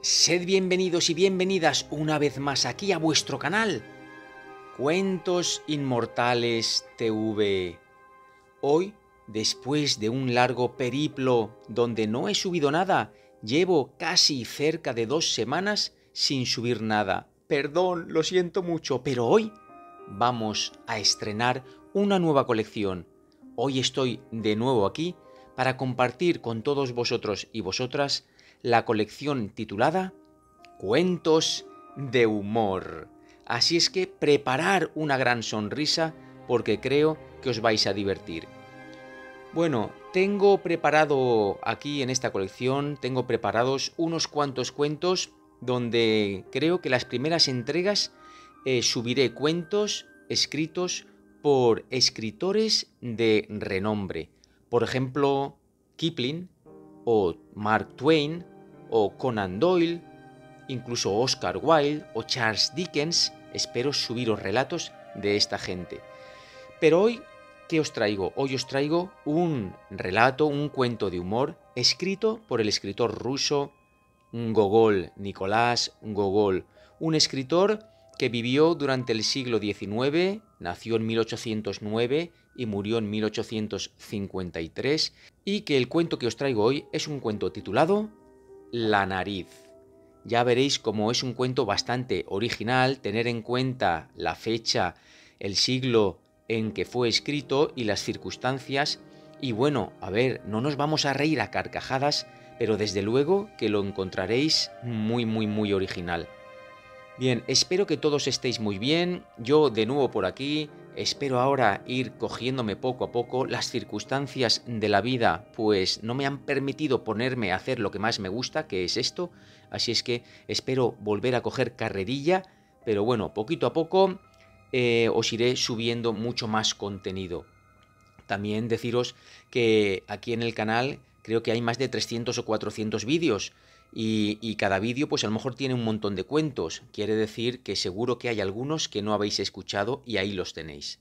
Sed bienvenidos y bienvenidas una vez más aquí a vuestro canal, Cuentos Inmortales TV. Hoy, después de un largo periplo donde no he subido nada, llevo casi cerca de 2 semanas sin subir nada. Perdón, lo siento mucho, pero hoy vamos a estrenar una nueva colección. Hoy estoy de nuevo aquí para compartir con todos vosotros y vosotras la colección titulada Cuentos de Humor. Así es que preparar una gran sonrisa porque creo que os vais a divertir. Bueno, tengo preparado aquí en esta colección, tengo preparados unos cuantos cuentos donde creo que las primeras entregas subiré cuentos escritos por escritores de renombre. Por ejemplo, Kipling, o Mark Twain, o Conan Doyle, incluso Oscar Wilde o Charles Dickens. Espero subiros relatos de esta gente. Pero hoy, ¿qué os traigo? Hoy os traigo un relato, un cuento de humor escrito por el escritor ruso Gogol, Nicolás Gogol, un escritor que vivió durante el siglo XIX, nació en 1809 y murió en 1853, y que el cuento que os traigo hoy es un cuento titulado La nariz. Ya veréis cómo es un cuento bastante original, tener en cuenta la fecha, el siglo en que fue escrito y las circunstancias. Y bueno, a ver, no nos vamos a reír a carcajadas, pero desde luego que lo encontraréis muy original. Bien, espero que todos estéis muy bien. Yo de nuevo por aquí. Espero ahora ir cogiéndome poco a poco. Las circunstancias de la vida pues no me han permitido ponerme a hacer lo que más me gusta, que es esto. Así es que espero volver a coger carrerilla. Pero bueno, poquito a poco os iré subiendo mucho más contenido. También deciros que aquí en el canal creo que hay más de 300 o 400 vídeos. Y cada vídeo pues a lo mejor tiene un montón de cuentos. Quiere decir que seguro que hay algunos que no habéis escuchado y ahí los tenéis.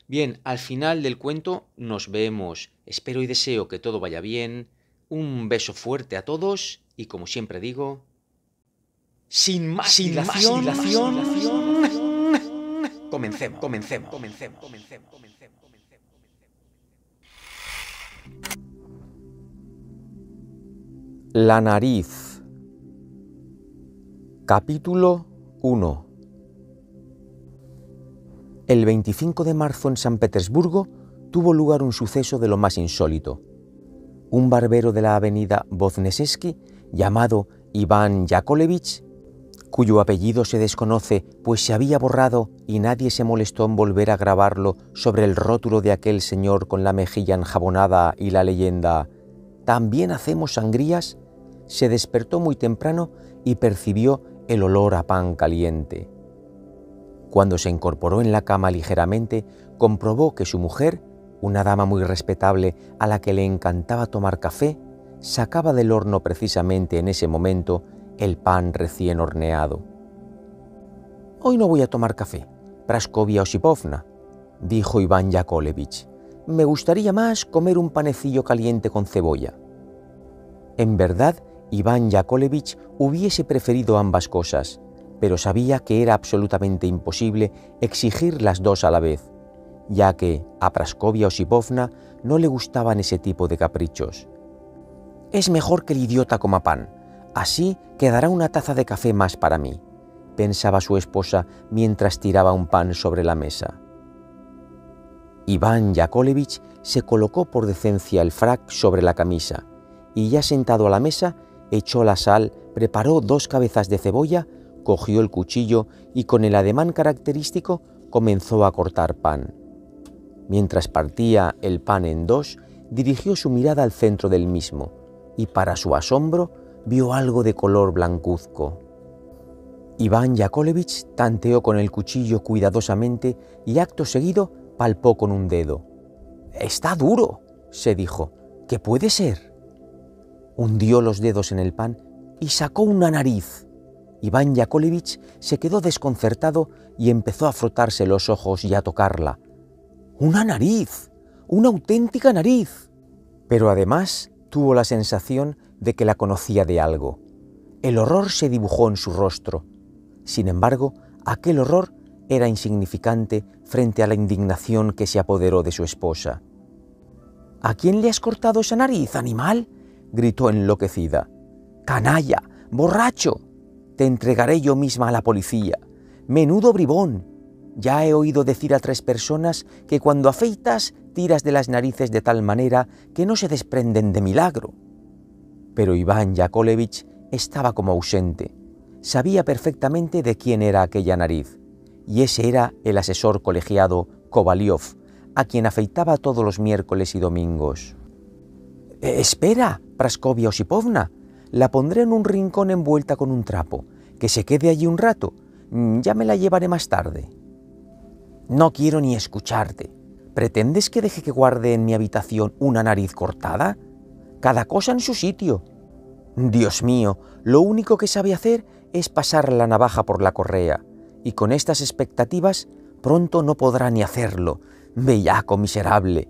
Bien, al final del cuento nos vemos. Espero y deseo que todo vaya bien. Un beso fuerte a todos y como siempre digo, sin más dilación, comencemos. La nariz. Capítulo 1. El 25 de marzo en San Petersburgo tuvo lugar un suceso de lo más insólito. Un barbero de la avenida Voznesensky, llamado Iván Yakovlevich, cuyo apellido se desconoce pues se había borrado y nadie se molestó en volver a grabarlo sobre el rótulo de aquel señor con la mejilla enjabonada y la leyenda «¿También hacemos sangrías?», se despertó muy temprano y percibió el olor a pan caliente. Cuando se incorporó en la cama ligeramente, comprobó que su mujer, una dama muy respetable a la que le encantaba tomar café, sacaba del horno precisamente en ese momento el pan recién horneado. «Hoy no voy a tomar café, Praskovia Osipovna», dijo Iván Yakovlevich. «Me gustaría más comer un panecillo caliente con cebolla». En verdad, Iván Yakovlevich hubiese preferido ambas cosas, pero sabía que era absolutamente imposible exigir las dos a la vez, ya que a Praskovia Osipovna no le gustaban ese tipo de caprichos. «Es mejor que el idiota coma pan, así quedará una taza de café más para mí», pensaba su esposa mientras tiraba un pan sobre la mesa. Iván Yakovlevich se colocó por decencia el frac sobre la camisa y ya sentado a la mesa echó la sal, preparó 2 cabezas de cebolla, cogió el cuchillo y con el ademán característico comenzó a cortar pan. Mientras partía el pan en 2, dirigió su mirada al centro del mismo y para su asombro vio algo de color blancuzco. Iván Yakovlevich tanteó con el cuchillo cuidadosamente y acto seguido palpó con un dedo. «Está duro», se dijo. «¿Qué puede ser?». Hundió los dedos en el pan y sacó una nariz. Iván Yakovlevich se quedó desconcertado y empezó a frotarse los ojos y a tocarla. ¡Una nariz! ¡Una auténtica nariz! Pero además tuvo la sensación de que la conocía de algo. El horror se dibujó en su rostro. Sin embargo, aquel horror era insignificante frente a la indignación que se apoderó de su esposa. «¿A quién le has cortado esa nariz, animal?», gritó enloquecida. «¡Canalla! ¡Borracho! Te entregaré yo misma a la policía. ¡Menudo bribón! Ya he oído decir a 3 personas que cuando afeitas tiras de las narices de tal manera que no se desprenden de milagro». Pero Iván Yakovlevich estaba como ausente. Sabía perfectamente de quién era aquella nariz, y ese era el asesor colegiado Kovalyov, a quien afeitaba todos los miércoles y domingos. «Espera, Praskovia Osipovna, la pondré en un rincón envuelta con un trapo, que se quede allí un rato, ya me la llevaré más tarde». «No quiero ni escucharte. ¿Pretendes que deje que guarde en mi habitación una nariz cortada? Cada cosa en su sitio. Dios mío, lo único que sabe hacer es pasar la navaja por la correa, y con estas expectativas pronto no podrá ni hacerlo. Bellaco miserable.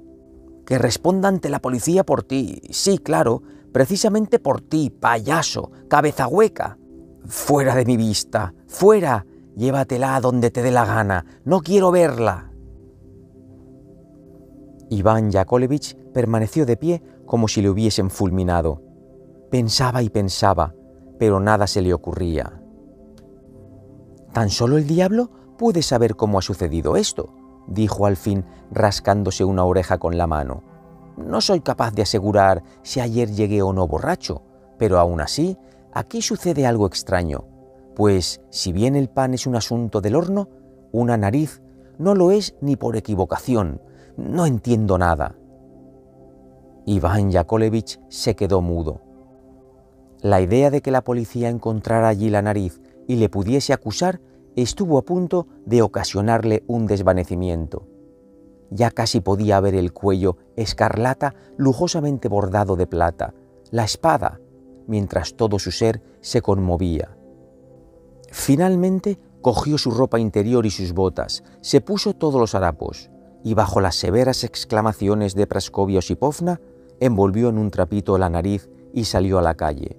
Que responda ante la policía por ti. Sí, claro, precisamente por ti, payaso, cabeza hueca. Fuera de mi vista, fuera. Llévatela a donde te dé la gana. No quiero verla». Iván Yakovlevich permaneció de pie como si le hubiesen fulminado. Pensaba y pensaba, pero nada se le ocurría. «Tan solo el diablo puede saber cómo ha sucedido esto», dijo al fin, rascándose una oreja con la mano. «No soy capaz de asegurar si ayer llegué o no borracho, pero aún así, aquí sucede algo extraño, pues si bien el pan es un asunto del horno, una nariz no lo es ni por equivocación. No entiendo nada». Iván Yakovlevich se quedó mudo. La idea de que la policía encontrara allí la nariz y le pudiese acusar estuvo a punto de ocasionarle un desvanecimiento. Ya casi podía ver el cuello escarlata lujosamente bordado de plata, la espada, mientras todo su ser se conmovía. Finalmente cogió su ropa interior y sus botas, se puso todos los harapos y bajo las severas exclamaciones de Praskovia Osipovna envolvió en un trapito la nariz y salió a la calle.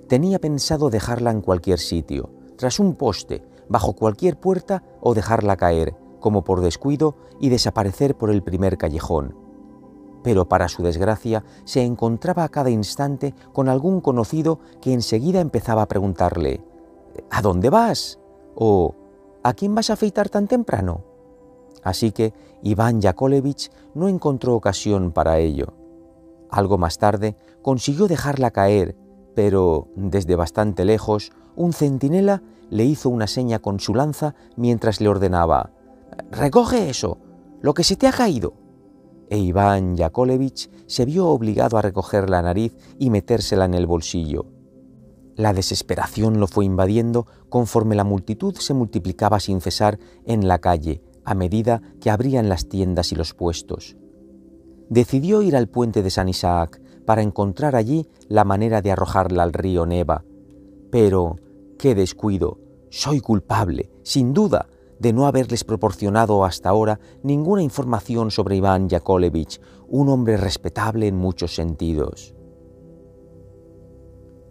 Tenía pensado dejarla en cualquier sitio, tras un poste, bajo cualquier puerta o dejarla caer, como por descuido, y desaparecer por el primer callejón. Pero para su desgracia se encontraba a cada instante con algún conocido que enseguida empezaba a preguntarle: «¿A dónde vas?», o «¿A quién vas a afeitar tan temprano?». Así que Iván Yakovlevich no encontró ocasión para ello. Algo más tarde consiguió dejarla caer, pero desde bastante lejos un centinela le hizo una seña con su lanza mientras le ordenaba: «Recoge eso, lo que se te ha caído». E Iván Yakovlevich se vio obligado a recoger la nariz y metérsela en el bolsillo. La desesperación lo fue invadiendo conforme la multitud se multiplicaba sin cesar en la calle a medida que abrían las tiendas y los puestos. Decidió ir al puente de San Isaac para encontrar allí la manera de arrojarla al río Neva. Pero, ¡qué descuido! Soy culpable, sin duda, de no haberles proporcionado hasta ahora ninguna información sobre Iván Yakovlevich, un hombre respetable en muchos sentidos.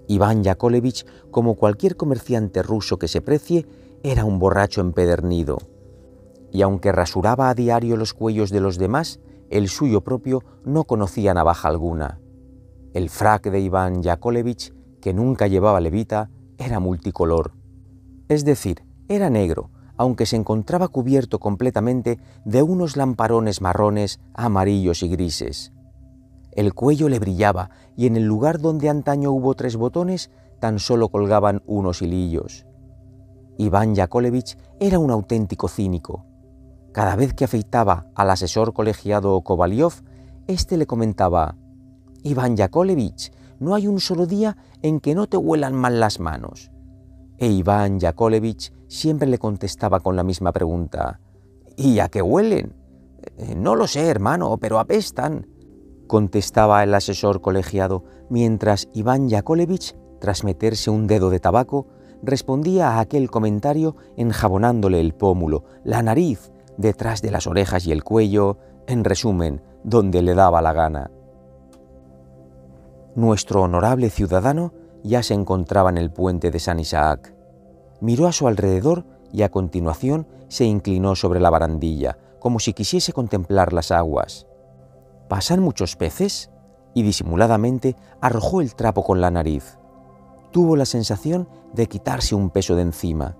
Iván Yakovlevich, como cualquier comerciante ruso que se precie, era un borracho empedernido. Y aunque rasuraba a diario los cuellos de los demás, el suyo propio no conocía navaja alguna. El frac de Iván Yakovlevich, que nunca llevaba levita, era multicolor. Es decir, era negro, aunque se encontraba cubierto completamente de unos lamparones marrones, amarillos y grises. El cuello le brillaba y en el lugar donde antaño hubo 3 botones, tan solo colgaban unos hilillos. Iván Yakovlevich era un auténtico cínico. Cada vez que afeitaba al asesor colegiado Kovalyov, éste le comentaba: «Iván Yakovlevich, no hay un solo día en que no te huelan mal las manos». E Iván Yakovlevich siempre le contestaba con la misma pregunta: «¿Y a qué huelen?». «No lo sé, hermano, pero apestan», contestaba el asesor colegiado, mientras Iván Yakovlevich, tras meterse un dedo de tabaco, respondía a aquel comentario enjabonándole el pómulo, la nariz, detrás de las orejas y el cuello, en resumen, donde le daba la gana. Nuestro honorable ciudadano ya se encontraba en el puente de San Isaac. Miró a su alrededor y a continuación se inclinó sobre la barandilla, como si quisiese contemplar las aguas. ¿Pasan muchos peces? Y disimuladamente arrojó el trapo con la nariz. Tuvo la sensación de quitarse un peso de encima.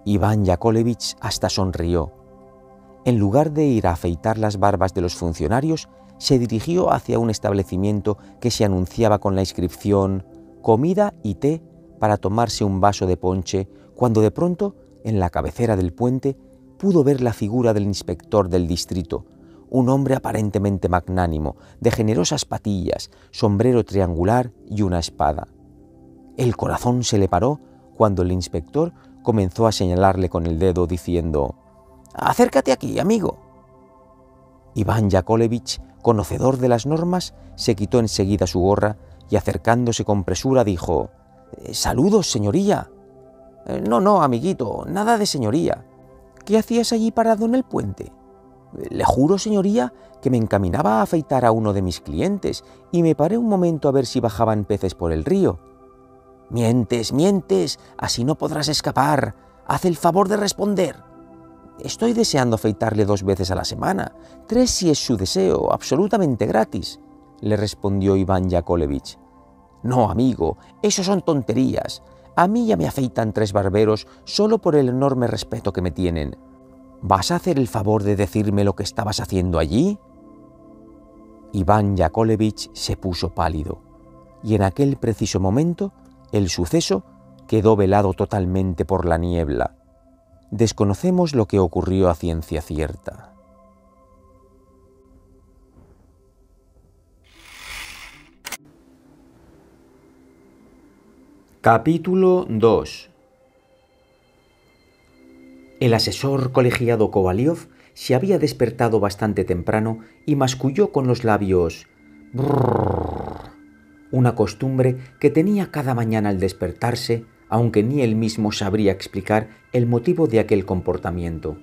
Iván Yakovlevich hasta sonrió. En lugar de ir a afeitar las barbas de los funcionarios, se dirigió hacia un establecimiento que se anunciaba con la inscripción «Comida y té para tomarse un vaso de ponche», cuando de pronto, en la cabecera del puente, pudo ver la figura del inspector del distrito, un hombre aparentemente magnánimo, de generosas patillas, sombrero triangular y una espada. El corazón se le paró cuando el inspector comenzó a señalarle con el dedo diciendo: «Acércate aquí, amigo». Iván Yakovlevich, conocedor de las normas, se quitó enseguida su gorra y acercándose con presura dijo: «Saludos, señoría». No, amiguito, nada de señoría. ¿Qué hacías allí parado en el puente?» «Le juro, señoría, que me encaminaba a afeitar a uno de mis clientes y me paré un momento a ver si bajaban peces por el río». Mientes, así no podrás escapar. Haz el favor de responder». «Estoy deseando afeitarle 2 veces a la semana, 3 si es su deseo, absolutamente gratis», le respondió Iván Yakovlevich. «No, amigo, eso son tonterías. A mí ya me afeitan 3 barberos solo por el enorme respeto que me tienen. ¿Vas a hacer el favor de decirme lo que estabas haciendo allí?» Iván Yakovlevich se puso pálido, y en aquel preciso momento el suceso quedó velado totalmente por la niebla. Desconocemos lo que ocurrió a ciencia cierta. Capítulo 2. El asesor colegiado Kovalyov se había despertado bastante temprano y masculló con los labios «brrr», una costumbre que tenía cada mañana al despertarse, aunque ni él mismo sabría explicar el motivo de aquel comportamiento.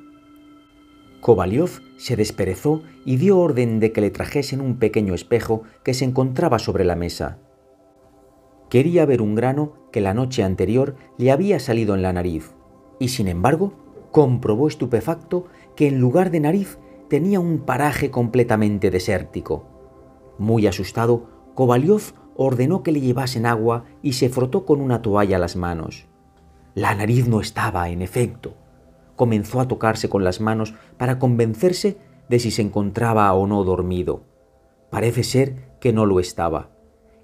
Kovalyov se desperezó y dio orden de que le trajesen un pequeño espejo que se encontraba sobre la mesa. Quería ver un grano que la noche anterior le había salido en la nariz, y sin embargo comprobó estupefacto que en lugar de nariz tenía un paraje completamente desértico. Muy asustado, Kovalyov ordenó que le llevasen agua y se frotó con una toalla las manos. La nariz no estaba, en efecto. Comenzó a tocarse con las manos para convencerse de si se encontraba o no dormido. Parece ser que no lo estaba.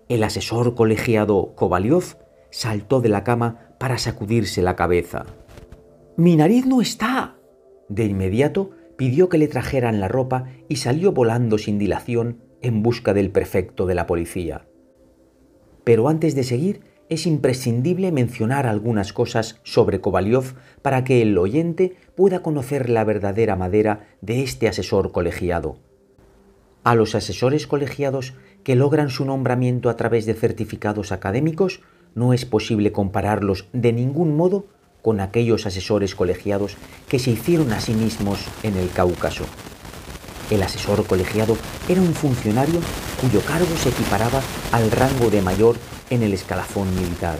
El asesor colegiado Kovalyov saltó de la cama para sacudirse la cabeza. «¡Mi nariz no está!». De inmediato pidió que le trajeran la ropa y salió volando sin dilación en busca del prefecto de la policía. Pero antes de seguir, es imprescindible mencionar algunas cosas sobre Kovalyov para que el oyente pueda conocer la verdadera madera de este asesor colegiado. A los asesores colegiados que logran su nombramiento a través de certificados académicos no es posible compararlos de ningún modo con aquellos asesores colegiados que se hicieron a sí mismos en el Cáucaso. El asesor colegiado era un funcionario cuyo cargo se equiparaba al rango de mayor en el escalafón militar.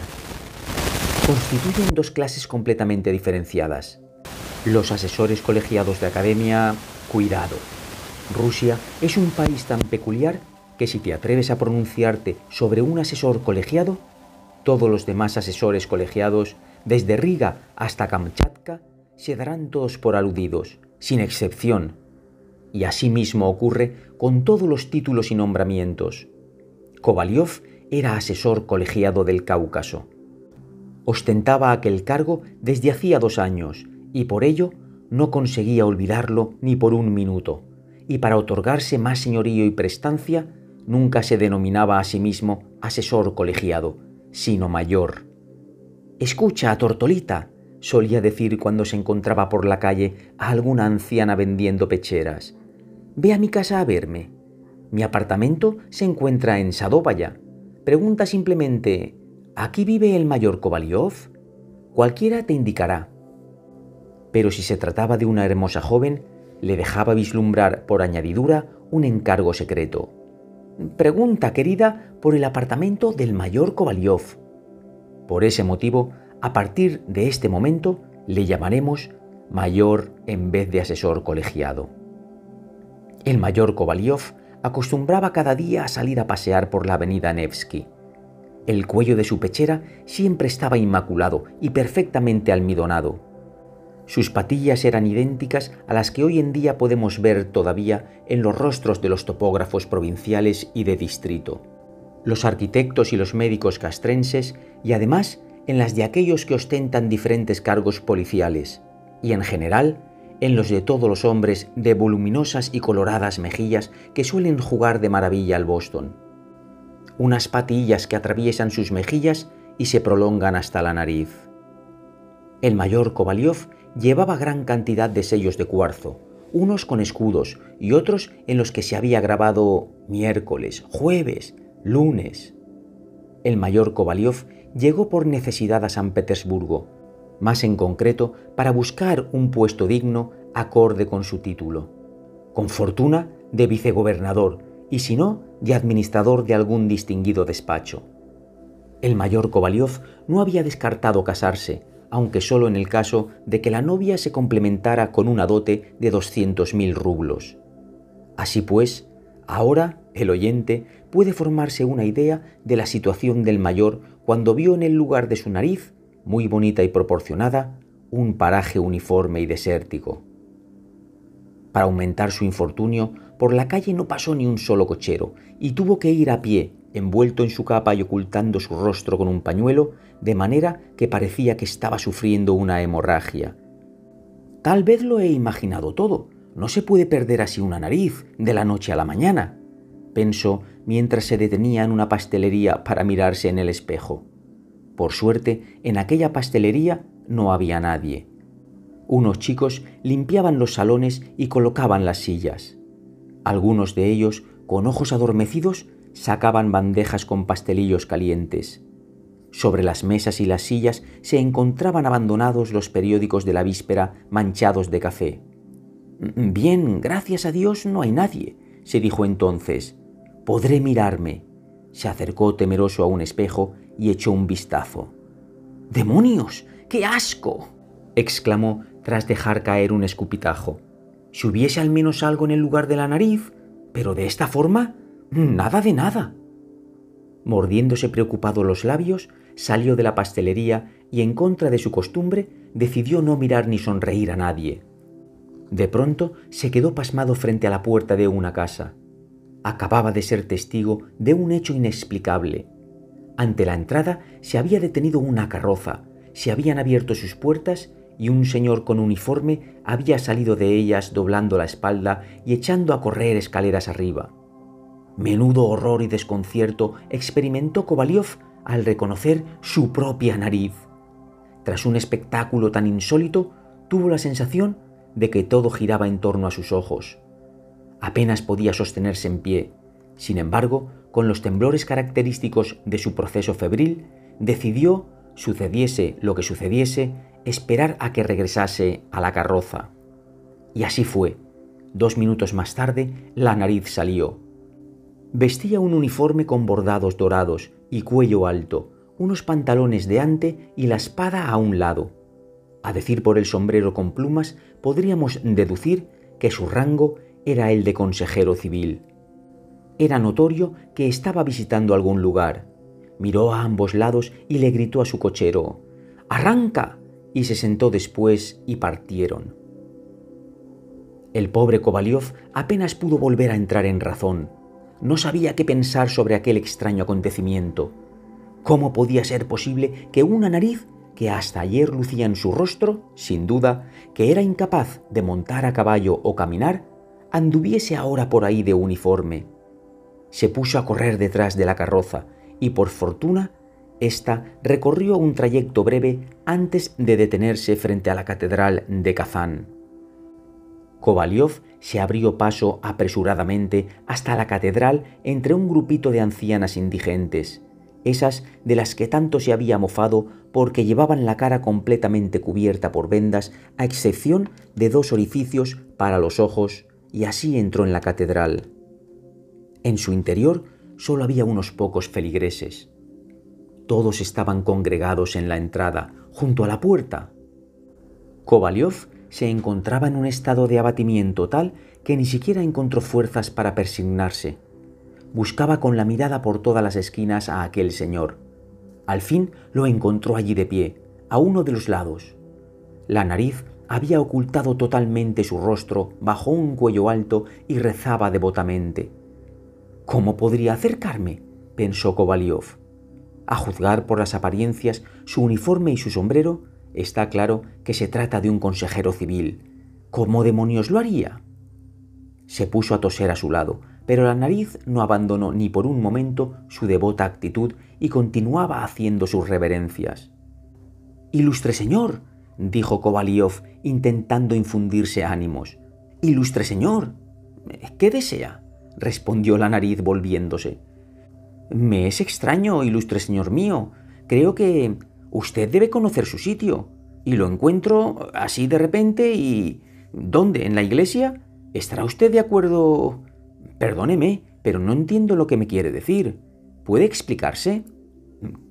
Constituyen 2 clases completamente diferenciadas. Los asesores colegiados de academia, cuidado. Rusia es un país tan peculiar que si te atreves a pronunciarte sobre un asesor colegiado, todos los demás asesores colegiados, desde Riga hasta Kamchatka, se darán todos por aludidos, sin excepción. Y asimismo ocurre con todos los títulos y nombramientos. Kovalyov era asesor colegiado del Cáucaso. Ostentaba aquel cargo desde hacía 2 años y por ello no conseguía olvidarlo ni por un minuto. Y para otorgarse más señorío y prestancia, nunca se denominaba a sí mismo asesor colegiado, sino mayor. «Escucha, Tortolita», solía decir cuando se encontraba por la calle a alguna anciana vendiendo pecheras. «Ve a mi casa a verme. Mi apartamento se encuentra en Sadovaya. Pregunta simplemente, ¿aquí vive el mayor Kovalyov? Cualquiera te indicará». Pero si se trataba de una hermosa joven, le dejaba vislumbrar por añadidura un encargo secreto. «Pregunta, querida, por el apartamento del mayor Kovalyov. Por ese motivo, a partir de este momento, le llamaremos mayor en vez de asesor colegiado. El mayor Kovalyov acostumbraba cada día a salir a pasear por la avenida Nevsky. El cuello de su pechera siempre estaba inmaculado y perfectamente almidonado. Sus patillas eran idénticas a las que hoy en día podemos ver todavía en los rostros de los topógrafos provinciales y de distrito, los arquitectos y los médicos castrenses, y además en las de aquellos que ostentan diferentes cargos policiales, y en general en los de todos los hombres de voluminosas y coloradas mejillas que suelen jugar de maravilla al Boston. Unas patillas que atraviesan sus mejillas y se prolongan hasta la nariz. El mayor Kovalyov llevaba gran cantidad de sellos de cuarzo, unos con escudos y otros en los que se había grabado miércoles, jueves, lunes. El mayor Kovalyov llegó por necesidad a San Petersburgo, más en concreto para buscar un puesto digno acorde con su título, con fortuna de vicegobernador y si no, de administrador de algún distinguido despacho. El mayor Kovalyov no había descartado casarse, aunque solo en el caso de que la novia se complementara con una dote de 200.000 rublos. Así pues, ahora el oyente puede formarse una idea de la situación del mayor cuando vio en el lugar de su nariz, muy bonita y proporcionada, un paraje uniforme y desértico. Para aumentar su infortunio, por la calle no pasó ni un solo cochero y tuvo que ir a pie, envuelto en su capa y ocultando su rostro con un pañuelo, de manera que parecía que estaba sufriendo una hemorragia. Tal vez lo he imaginado todo. No se puede perder así una nariz de la noche a la mañana, pensó mientras se detenía en una pastelería para mirarse en el espejo. Por suerte, en aquella pastelería no había nadie. Unos chicos limpiaban los salones y colocaban las sillas. Algunos de ellos, con ojos adormecidos, sacaban bandejas con pastelillos calientes. Sobre las mesas y las sillas se encontraban abandonados los periódicos de la víspera manchados de café. «Bien, gracias a Dios no hay nadie», se dijo entonces. «Podré mirarme». Se acercó temeroso a un espejo y echó un vistazo. «¡Demonios! ¡Qué asco!», exclamó tras dejar caer un escupitajo. «Si hubiese al menos algo en el lugar de la nariz, pero de esta forma, nada de nada». Mordiéndose preocupado los labios, salió de la pastelería y, en contra de su costumbre, decidió no mirar ni sonreír a nadie. De pronto se quedó pasmado frente a la puerta de una casa. Acababa de ser testigo de un hecho inexplicable. Ante la entrada se había detenido una carroza, se habían abierto sus puertas y un señor con uniforme había salido de ellas doblando la espalda y echando a correr escaleras arriba. Menudo horror y desconcierto experimentó Kovalyov al reconocer su propia nariz. Tras un espectáculo tan insólito, tuvo la sensación de que todo giraba en torno a sus ojos. Apenas podía sostenerse en pie. Sin embargo, con los temblores característicos de su proceso febril, decidió, sucediese lo que sucediese, esperar a que regresase a la carroza. Y así fue. 2 minutos más tarde, la nariz salió. Vestía un uniforme con bordados dorados y cuello alto, unos pantalones de ante y la espada a un lado. A decir por el sombrero con plumas, podríamos deducir que su rango era el de consejero civil. Era notorio que estaba visitando algún lugar. Miró a ambos lados y le gritó a su cochero: «¡Arranca!», y se sentó después y partieron. El pobre Kovalyov apenas pudo volver a entrar en razón. No sabía qué pensar sobre aquel extraño acontecimiento. ¿Cómo podía ser posible que una nariz que hasta ayer lucía en su rostro, sin duda, que era incapaz de montar a caballo o caminar, anduviese ahora por ahí de uniforme? Se puso a correr detrás de la carroza y, por fortuna, ésta recorrió un trayecto breve antes de detenerse frente a la catedral de Kazán. Kovalyov se abrió paso apresuradamente hasta la catedral entre un grupito de ancianas indigentes, esas de las que tanto se había mofado porque llevaban la cara completamente cubierta por vendas, a excepción de 2 orificios para los ojos, y así entró en la catedral. En su interior solo había unos pocos feligreses. Todos estaban congregados en la entrada, junto a la puerta. Kovalyov se encontraba en un estado de abatimiento tal que ni siquiera encontró fuerzas para persignarse. Buscaba con la mirada por todas las esquinas a aquel señor. Al fin lo encontró allí de pie, a uno de los lados. La nariz había ocultado totalmente su rostro bajo un cuello alto y rezaba devotamente. «¿Cómo podría acercarme?», pensó Kovalyov. A juzgar por las apariencias, su uniforme y su sombrero, está claro que se trata de un consejero civil. ¿Cómo demonios lo haría? Se puso a toser a su lado, pero la nariz no abandonó ni por un momento su devota actitud y continuaba haciendo sus reverencias. «Ilustre señor», dijo Kovalyov, intentando infundirse ánimos. «Ilustre señor». «¿Qué desea?», respondió la nariz volviéndose. «Me es extraño, ilustre señor mío. Creo que usted debe conocer su sitio. Y lo encuentro así de repente y... ¿Dónde? ¿En la iglesia? ¿Estará usted de acuerdo...? Perdóneme, pero no entiendo lo que me quiere decir. ¿Puede explicarse?»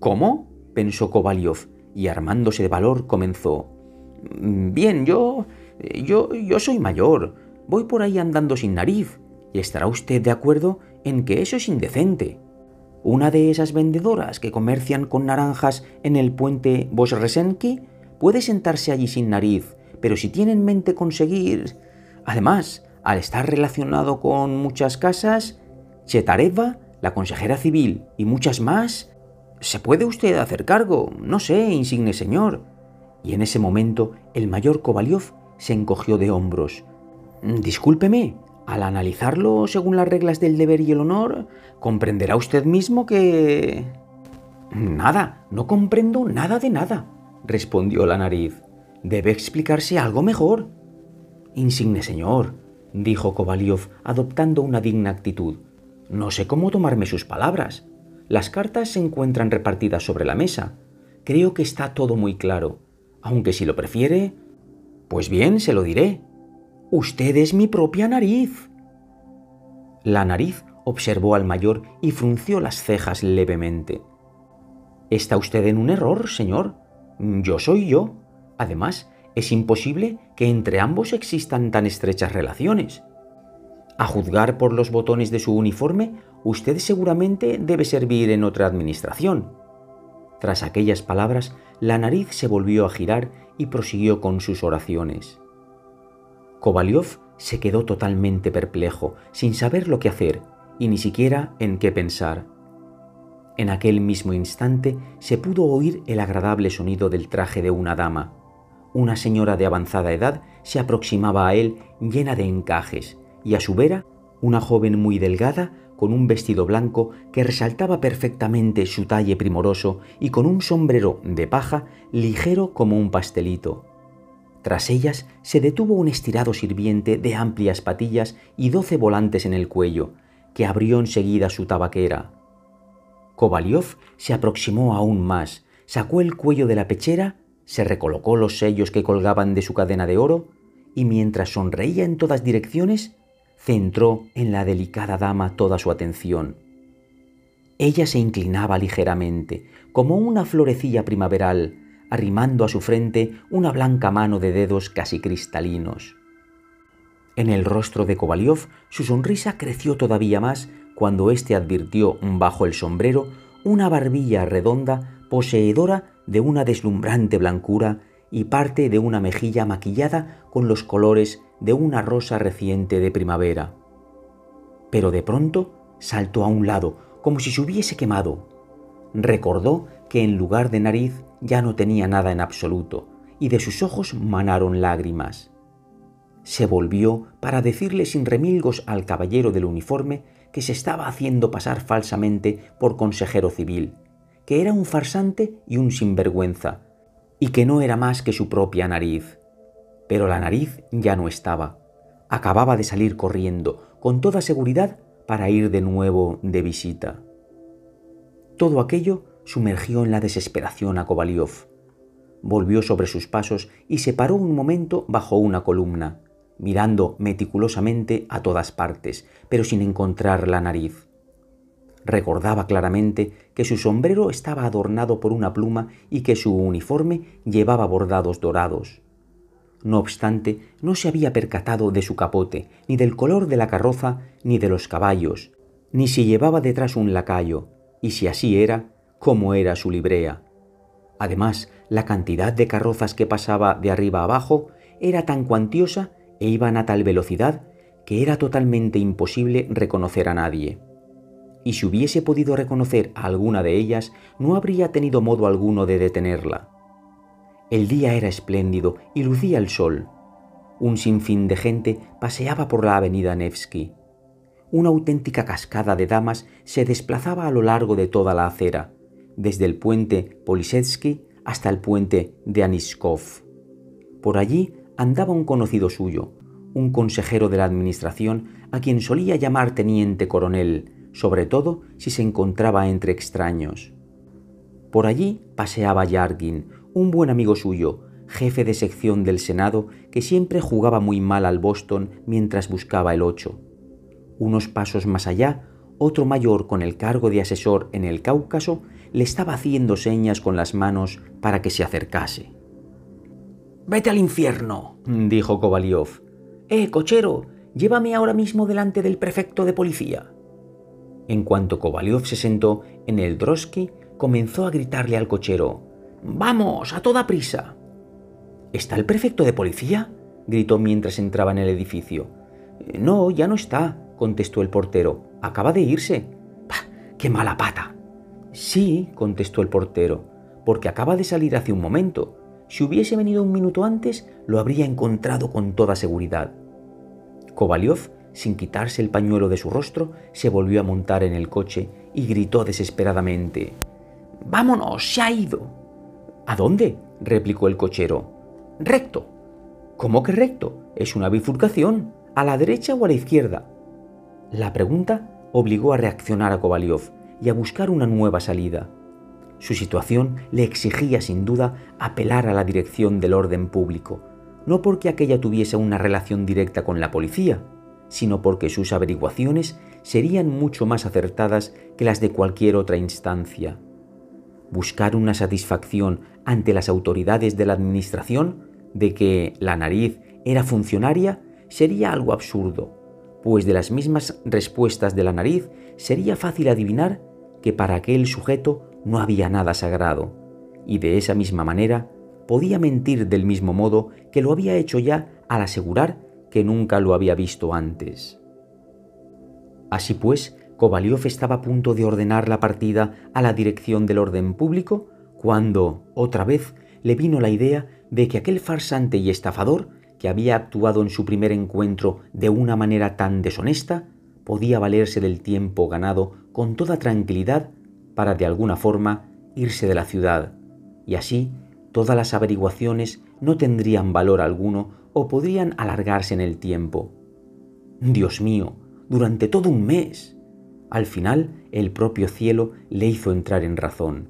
«¿Cómo?», pensó Kovalyov, y armándose de valor comenzó. «Bien, yo soy mayor. Voy por ahí andando sin nariz. Y estará usted de acuerdo en que eso es indecente. Una de esas vendedoras que comercian con naranjas en el puente Vozhreshenki puede sentarse allí sin nariz, pero si tiene en mente conseguir... Además, al estar relacionado con muchas casas, Chetareva, la consejera civil y muchas más, se puede usted hacer cargo, no sé, insigne señor». Y en ese momento el mayor Kovalyov se encogió de hombros. «Discúlpeme, al analizarlo según las reglas del deber y el honor, comprenderá usted mismo que...». «Nada, no comprendo nada de nada», respondió la nariz. «Debe explicarse algo mejor». «Insigne señor», dijo Kovalyov, adoptando una digna actitud, «no sé cómo tomarme sus palabras. Las cartas se encuentran repartidas sobre la mesa. Creo que está todo muy claro. Aunque si lo prefiere... Pues bien, se lo diré. Usted es mi propia nariz». La nariz observó al mayor y frunció las cejas levemente. «Está usted en un error, señor. Yo soy yo. Además, es imposible que entre ambos existan tan estrechas relaciones. A juzgar por los botones de su uniforme, usted seguramente debe servir en otra administración». Tras aquellas palabras, la nariz se volvió a girar y prosiguió con sus oraciones. Kovalyov se quedó totalmente perplejo, sin saber lo que hacer y ni siquiera en qué pensar. En aquel mismo instante se pudo oír el agradable sonido del traje de una dama. Una señora de avanzada edad se aproximaba a él llena de encajes y a su vera una joven muy delgada con un vestido blanco que resaltaba perfectamente su talle primoroso y con un sombrero de paja ligero como un pastelito. Tras ellas se detuvo un estirado sirviente de amplias patillas y 12 volantes en el cuello, que abrió enseguida su tabaquera. Kovalyov se aproximó aún más, sacó el cuello de la pechera, se recolocó los sellos que colgaban de su cadena de oro y mientras sonreía en todas direcciones, centró en la delicada dama toda su atención. Ella se inclinaba ligeramente, como una florecilla primaveral, arrimando a su frente una blanca mano de dedos casi cristalinos. En el rostro de Kovalyov su sonrisa creció todavía más cuando éste advirtió bajo el sombrero una barbilla redonda poseedora de una deslumbrante blancura y parte de una mejilla maquillada con los colores de una rosa reciente de primavera. Pero de pronto saltó a un lado, como si se hubiese quemado. Recordó que en lugar de nariz ya no tenía nada en absoluto, y de sus ojos manaron lágrimas. Se volvió para decirle sin remilgos al caballero del uniforme que se estaba haciendo pasar falsamente por consejero civil, que era un farsante y un sinvergüenza, y que no era más que su propia nariz. Pero la nariz ya no estaba. Acababa de salir corriendo, con toda seguridad, para ir de nuevo de visita. Todo aquello sumergió en la desesperación a Kovalyov. Volvió sobre sus pasos y se paró un momento bajo una columna, mirando meticulosamente a todas partes, pero sin encontrar la nariz. Recordaba claramente que su sombrero estaba adornado por una pluma y que su uniforme llevaba bordados dorados. No obstante, no se había percatado de su capote, ni del color de la carroza, ni de los caballos, ni si llevaba detrás un lacayo, y si así era, cómo era su librea. Además, la cantidad de carrozas que pasaba de arriba abajo era tan cuantiosa e iban a tal velocidad que era totalmente imposible reconocer a nadie. Y si hubiese podido reconocer a alguna de ellas, no habría tenido modo alguno de detenerla. El día era espléndido y lucía el sol. Un sinfín de gente paseaba por la avenida Nevsky. Una auténtica cascada de damas se desplazaba a lo largo de toda la acera, desde el puente Polisevsky hasta el puente de Aniskov. Por allí andaba un conocido suyo, un consejero de la administración a quien solía llamar teniente coronel, sobre todo si se encontraba entre extraños. Por allí paseaba Yargin, un buen amigo suyo, jefe de sección del Senado, que siempre jugaba muy mal al Boston mientras buscaba el 8. Unos pasos más allá, otro mayor con el cargo de asesor en el Cáucaso le estaba haciendo señas con las manos para que se acercase. «¡Vete al infierno!», dijo Kovalyov. Cochero, llévame ahora mismo delante del prefecto de policía». En cuanto Kovalyov se sentó en el droshky, comenzó a gritarle al cochero: «¡Vamos, a toda prisa!». «¿Está el prefecto de policía?», gritó mientras entraba en el edificio. «No, ya no está», contestó el portero. «Acaba de irse». «¡Pah! ¡Qué mala pata!». «Sí», contestó el portero, «porque acaba de salir hace un momento. Si hubiese venido un minuto antes, lo habría encontrado con toda seguridad». Kovalyov, sin quitarse el pañuelo de su rostro, se volvió a montar en el coche y gritó desesperadamente: «¡Vámonos! ¡Se ha ido!». «¿A dónde?», replicó el cochero. «Recto». «¿Cómo que recto? Es una bifurcación. ¿A la derecha o a la izquierda?». La pregunta obligó a reaccionar a Kovalyov y a buscar una nueva salida. Su situación le exigía sin duda apelar a la dirección del orden público, no porque aquella tuviese una relación directa con la policía, sino porque sus averiguaciones serían mucho más acertadas que las de cualquier otra instancia. Buscar una satisfacción ante las autoridades de la administración de que la nariz era funcionaria sería algo absurdo, pues de las mismas respuestas de la nariz sería fácil adivinar que para aquel sujeto no había nada sagrado, y de esa misma manera podía mentir del mismo modo que lo había hecho ya al asegurar que nunca lo había visto antes. Así pues, Kovalyov estaba a punto de ordenar la partida a la dirección del orden público cuando, otra vez, le vino la idea de que aquel farsante y estafador, que había actuado en su primer encuentro de una manera tan deshonesta, podía valerse del tiempo ganado con toda tranquilidad para, de alguna forma, irse de la ciudad, y así todas las averiguaciones no tendrían valor alguno o podrían alargarse en el tiempo. Dios mío, durante todo un mes. Al final, el propio cielo le hizo entrar en razón.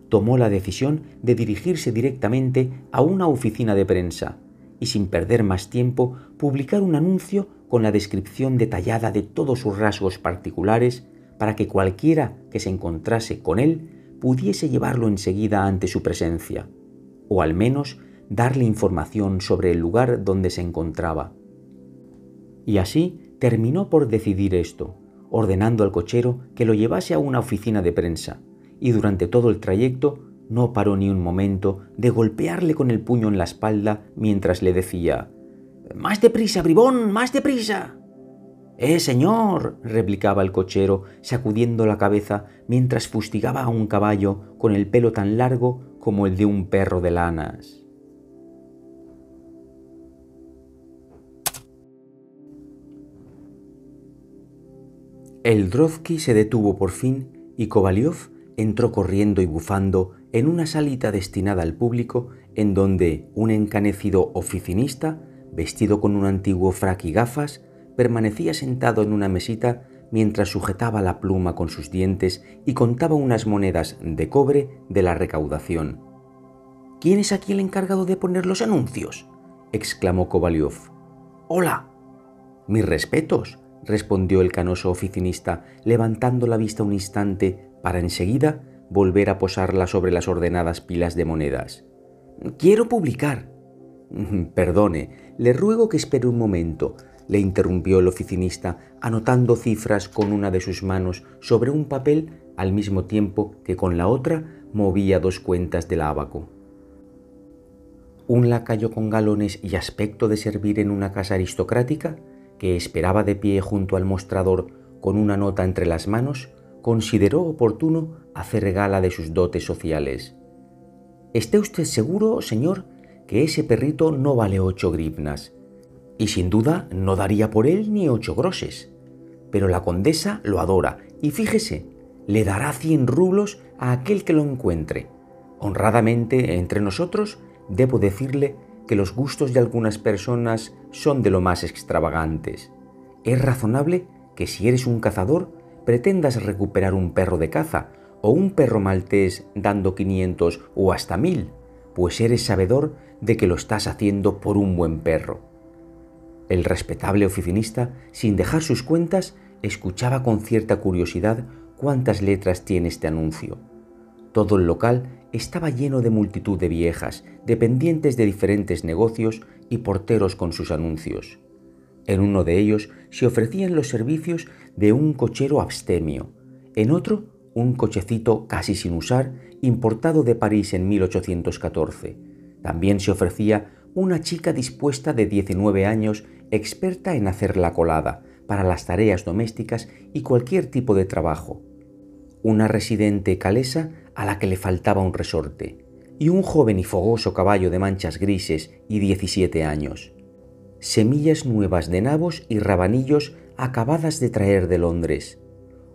Tomó la decisión de dirigirse directamente a una oficina de prensa y, sin perder más tiempo, publicar un anuncio con la descripción detallada de todos sus rasgos particulares para que cualquiera que se encontrase con él pudiese llevarlo enseguida ante su presencia, o al menos darle información sobre el lugar donde se encontraba. Y así terminó por decidir esto, ordenando al cochero que lo llevase a una oficina de prensa, y durante todo el trayecto no paró ni un momento de golpearle con el puño en la espalda mientras le decía: «¡Más deprisa, bribón, más deprisa!». Señor», replicaba el cochero, sacudiendo la cabeza mientras fustigaba a un caballo con el pelo tan largo como el de un perro de lanas. El droshky se detuvo por fin y Kovalyov entró corriendo y bufando en una salita destinada al público, en donde un encanecido oficinista, vestido con un antiguo frac y gafas, permanecía sentado en una mesita mientras sujetaba la pluma con sus dientes y contaba unas monedas de cobre de la recaudación. «¿Quién es aquí el encargado de poner los anuncios?», exclamó Kovalyov. «Hola». «Mis respetos», respondió el canoso oficinista, levantando la vista un instante para enseguida volver a posarla sobre las ordenadas pilas de monedas. «Quiero publicar». «Perdone, le ruego que espere un momento», le interrumpió el oficinista, anotando cifras con una de sus manos sobre un papel al mismo tiempo que con la otra movía 2 cuentas del ábaco. Un lacayo con galones y aspecto de servir en una casa aristocrática, que esperaba de pie junto al mostrador con una nota entre las manos, consideró oportuno hacer gala de sus dotes sociales. «¿Esté usted seguro, señor, que ese perrito no vale 8 grivnas? Y sin duda no daría por él ni 8 groses. Pero la condesa lo adora y fíjese, le dará 100 rublos a aquel que lo encuentre. Honradamente, entre nosotros, debo decirle que los gustos de algunas personas son de lo más extravagantes. Es razonable que si eres un cazador, pretendas recuperar un perro de caza o un perro maltés dando 500 o hasta 1000, pues eres sabedor de que lo estás haciendo por un buen perro». El respetable oficinista, sin dejar sus cuentas, escuchaba con cierta curiosidad cuántas letras tiene este anuncio. Todo el local estaba lleno de multitud de viejas, dependientes de diferentes negocios y porteros con sus anuncios. En uno de ellos se ofrecían los servicios de un cochero abstemio, en otro un cochecito casi sin usar, importado de París en 1814. También se ofrecía una chica dispuesta de 19 años, experta en hacer la colada para las tareas domésticas y cualquier tipo de trabajo, una residente calesa a la que le faltaba un resorte, y un joven y fogoso caballo de manchas grises y 17 años. Semillas nuevas de nabos y rabanillos acabadas de traer de Londres,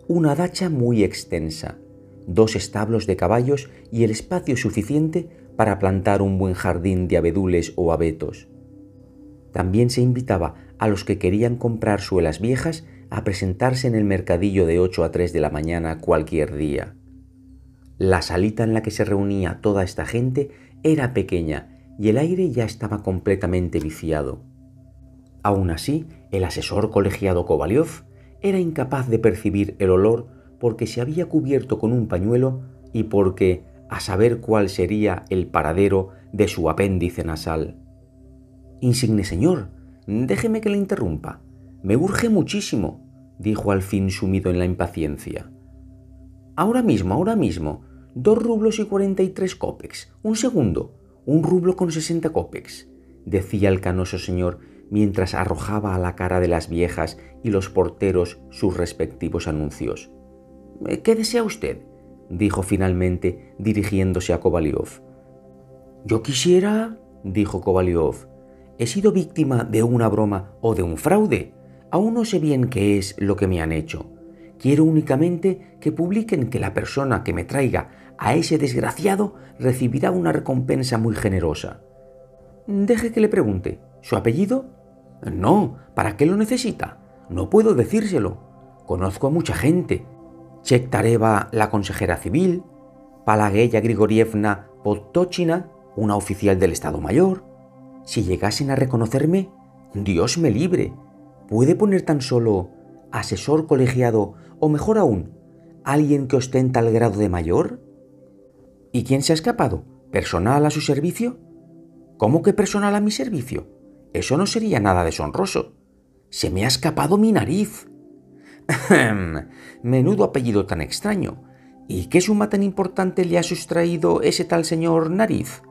una dacha muy extensa, 2 establos de caballos y el espacio suficiente para plantar un buen jardín de abedules o abetos. También se invitaba a los que querían comprar suelas viejas a presentarse en el mercadillo de 8 a 3 de la mañana cualquier día. La salita en la que se reunía toda esta gente era pequeña y el aire ya estaba completamente viciado. Aún así, el asesor colegiado Kovalyov era incapaz de percibir el olor porque se había cubierto con un pañuelo y porque, a saber cuál sería el paradero de su apéndice nasal. «Insigne señor, déjeme que le interrumpa. Me urge muchísimo», dijo al fin sumido en la impaciencia. Ahora mismo, 2 rublos y 43 cópex. Un segundo, 1 rublo con 60 cópex», decía el canoso señor mientras arrojaba a la cara de las viejas y los porteros sus respectivos anuncios. «¿Qué desea usted?», dijo finalmente dirigiéndose a Kovalyov. «Yo quisiera», dijo Kovalyov. «He sido víctima de una broma o de un fraude. Aún no sé bien qué es lo que me han hecho. Quiero únicamente que publiquen que la persona que me traiga a ese desgraciado recibirá una recompensa muy generosa». «Deje que le pregunte. ¿Su apellido?». «No, ¿para qué lo necesita? No puedo decírselo. Conozco a mucha gente. Chektareva, la consejera civil, Palagueya Grigorievna Podtochina, una oficial del Estado Mayor. Si llegasen a reconocerme, Dios me libre. ¿Puede poner tan solo asesor colegiado o, mejor aún, alguien que ostenta el grado de mayor? ¿Y quién se ha escapado? ¿Personal a su servicio?». «¿Cómo que personal a mi servicio? Eso no sería nada deshonroso. Se me ha escapado mi nariz». «Menudo apellido tan extraño. ¿Y qué suma tan importante le ha sustraído ese tal señor Nariz?».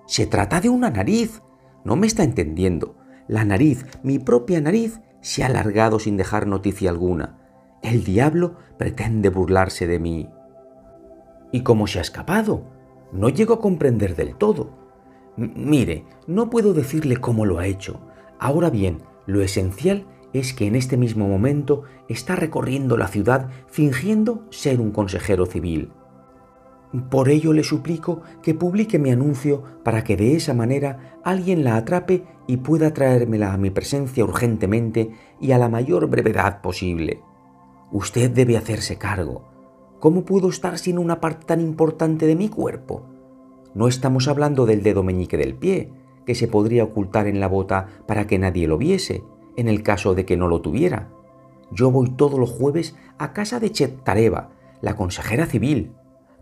«Se trata de una nariz. No me está entendiendo. La nariz, mi propia nariz, se ha alargado sin dejar noticia alguna. El diablo pretende burlarse de mí». «¿Y cómo se ha escapado? No llego a comprender del todo». «Mire, no puedo decirle cómo lo ha hecho. Ahora bien, lo esencial es que en este mismo momento está recorriendo la ciudad fingiendo ser un consejero civil. Por ello le suplico que publique mi anuncio para que de esa manera alguien la atrape y pueda traérmela a mi presencia urgentemente y a la mayor brevedad posible. Usted debe hacerse cargo. ¿Cómo puedo estar sin una parte tan importante de mi cuerpo? No estamos hablando del dedo meñique del pie, que se podría ocultar en la bota para que nadie lo viese, en el caso de que no lo tuviera. Yo voy todos los jueves a casa de Chettareva, la consejera civil,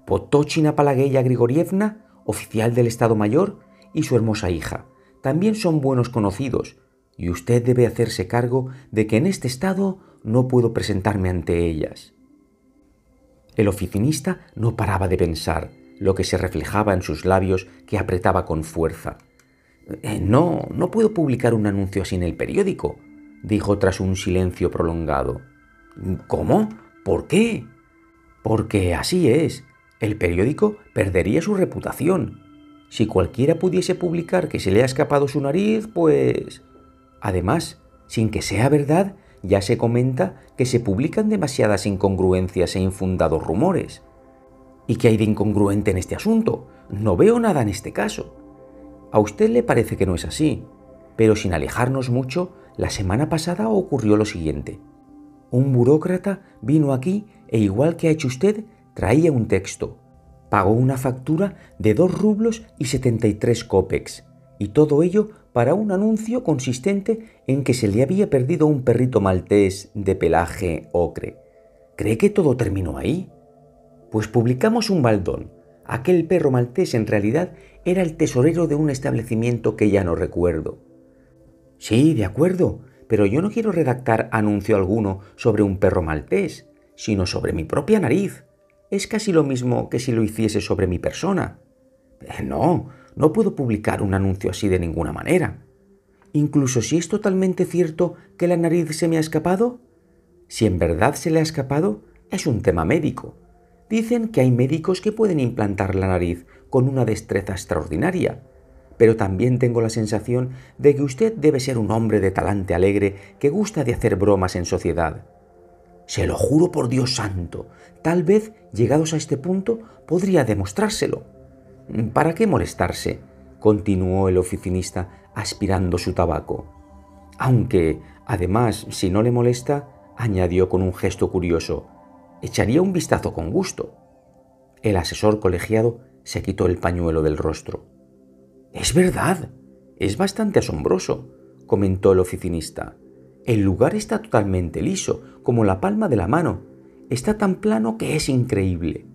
Potochina Palagueya Grigorievna, oficial del Estado Mayor, y su hermosa hija. También son buenos conocidos, y usted debe hacerse cargo de que en este estado no puedo presentarme ante ellas. El oficinista no paraba de pensar, lo que se reflejaba en sus labios que apretaba con fuerza. No puedo publicar un anuncio así en el periódico, dijo tras un silencio prolongado. ¿Cómo? ¿Por qué? Porque así es. El periódico perdería su reputación. Si cualquiera pudiese publicar que se le ha escapado su nariz, pues... Además, sin que sea verdad, ya se comenta que se publican demasiadas incongruencias e infundados rumores. ¿Y qué hay de incongruente en este asunto? No veo nada en este caso. A usted le parece que no es así, pero sin alejarnos mucho, la semana pasada ocurrió lo siguiente. Un burócrata vino aquí e igual que ha hecho usted, traía un texto. Pagó una factura de 2 rublos y 73 kopecks, y todo ello para un anuncio consistente en que se le había perdido un perrito maltés de pelaje ocre. ¿Cree que todo terminó ahí? Pues publicamos un baldón. Aquel perro maltés en realidad era el tesorero de un establecimiento que ya no recuerdo. Sí, de acuerdo, pero yo no quiero redactar anuncio alguno sobre un perro maltés, sino sobre mi propia nariz. Es casi lo mismo que si lo hiciese sobre mi persona. No puedo publicar un anuncio así de ninguna manera. Incluso si es totalmente cierto que la nariz se me ha escapado. Si en verdad se le ha escapado, es un tema médico. Dicen que hay médicos que pueden implantar la nariz con una destreza extraordinaria, pero también tengo la sensación de que usted debe ser un hombre de talante alegre que gusta de hacer bromas en sociedad. Se lo juro por Dios santo, tal vez, llegados a este punto, podría demostrárselo. ¿Para qué molestarse?, continuó el oficinista aspirando su tabaco. Aunque, además, si no le molesta, añadió con un gesto curioso, echaría un vistazo con gusto. El asesor colegiado se quitó el pañuelo del rostro. «Es verdad, es bastante asombroso», comentó el oficinista. «El lugar está totalmente liso, como la palma de la mano. Está tan plano que es increíble».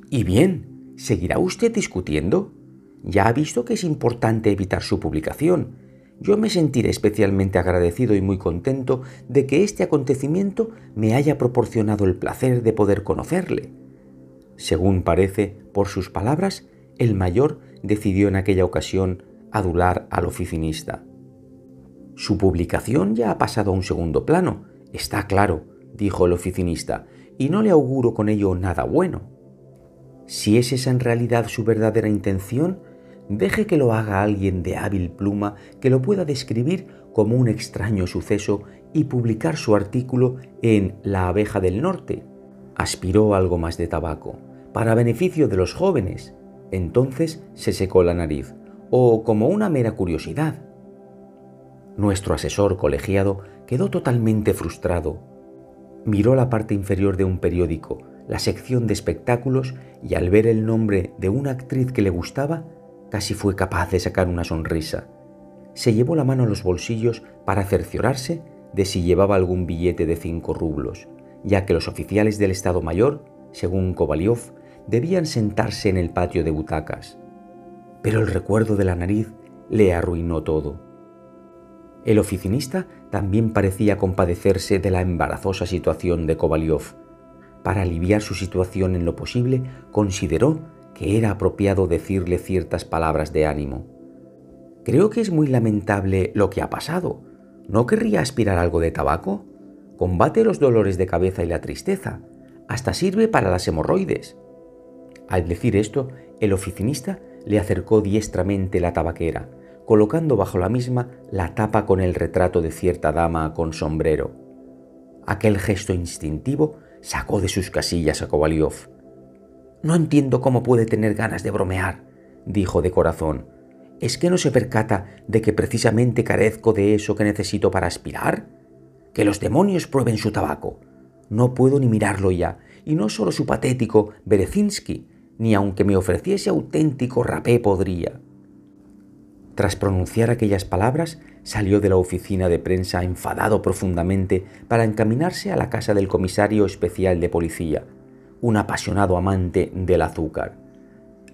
«Y bien, ¿seguirá usted discutiendo? Ya ha visto que es importante evitar su publicación. Yo me sentiré especialmente agradecido y muy contento de que este acontecimiento me haya proporcionado el placer de poder conocerle». Según parece, por sus palabras, el mayor decidió en aquella ocasión adular al oficinista. «Su publicación ya ha pasado a un segundo plano, está claro», dijo el oficinista, «y no le auguro con ello nada bueno. Si es esa en realidad su verdadera intención, deje que lo haga alguien de hábil pluma que lo pueda describir como un extraño suceso y publicar su artículo en La Abeja del Norte». Aspiró algo más de tabaco, para beneficio de los jóvenes. Entonces se secó la nariz, o como una mera curiosidad. Nuestro asesor colegiado quedó totalmente frustrado. Miró la parte inferior de un periódico, la sección de espectáculos, y al ver el nombre de una actriz que le gustaba, casi fue capaz de sacar una sonrisa. Se llevó la mano a los bolsillos para cerciorarse de si llevaba algún billete de 5 rublos, ya que los oficiales del Estado Mayor, según Kovalyov, debían sentarse en el patio de butacas. Pero el recuerdo de la nariz le arruinó todo. El oficinista también parecía compadecerse de la embarazosa situación de Kovalyov. Para aliviar su situación en lo posible, consideró que era apropiado decirle ciertas palabras de ánimo. «Creo que es muy lamentable lo que ha pasado. ¿No querría aspirar algo de tabaco? Combate los dolores de cabeza y la tristeza. Hasta sirve para las hemorroides». Al decir esto, el oficinista le acercó diestramente la tabaquera, colocando bajo la misma la tapa con el retrato de cierta dama con sombrero. Aquel gesto instintivo sacó de sus casillas a Kovalyov. «No entiendo cómo puede tener ganas de bromear», dijo de corazón. «¿Es que no se percata de que precisamente carezco de eso que necesito para aspirar? Que los demonios prueben su tabaco. No puedo ni mirarlo ya, y no solo su patético Berezinski, ni aunque me ofreciese auténtico rapé podría». Tras pronunciar aquellas palabras, salió de la oficina de prensa enfadado profundamente para encaminarse a la casa del comisario especial de policía, un apasionado amante del azúcar.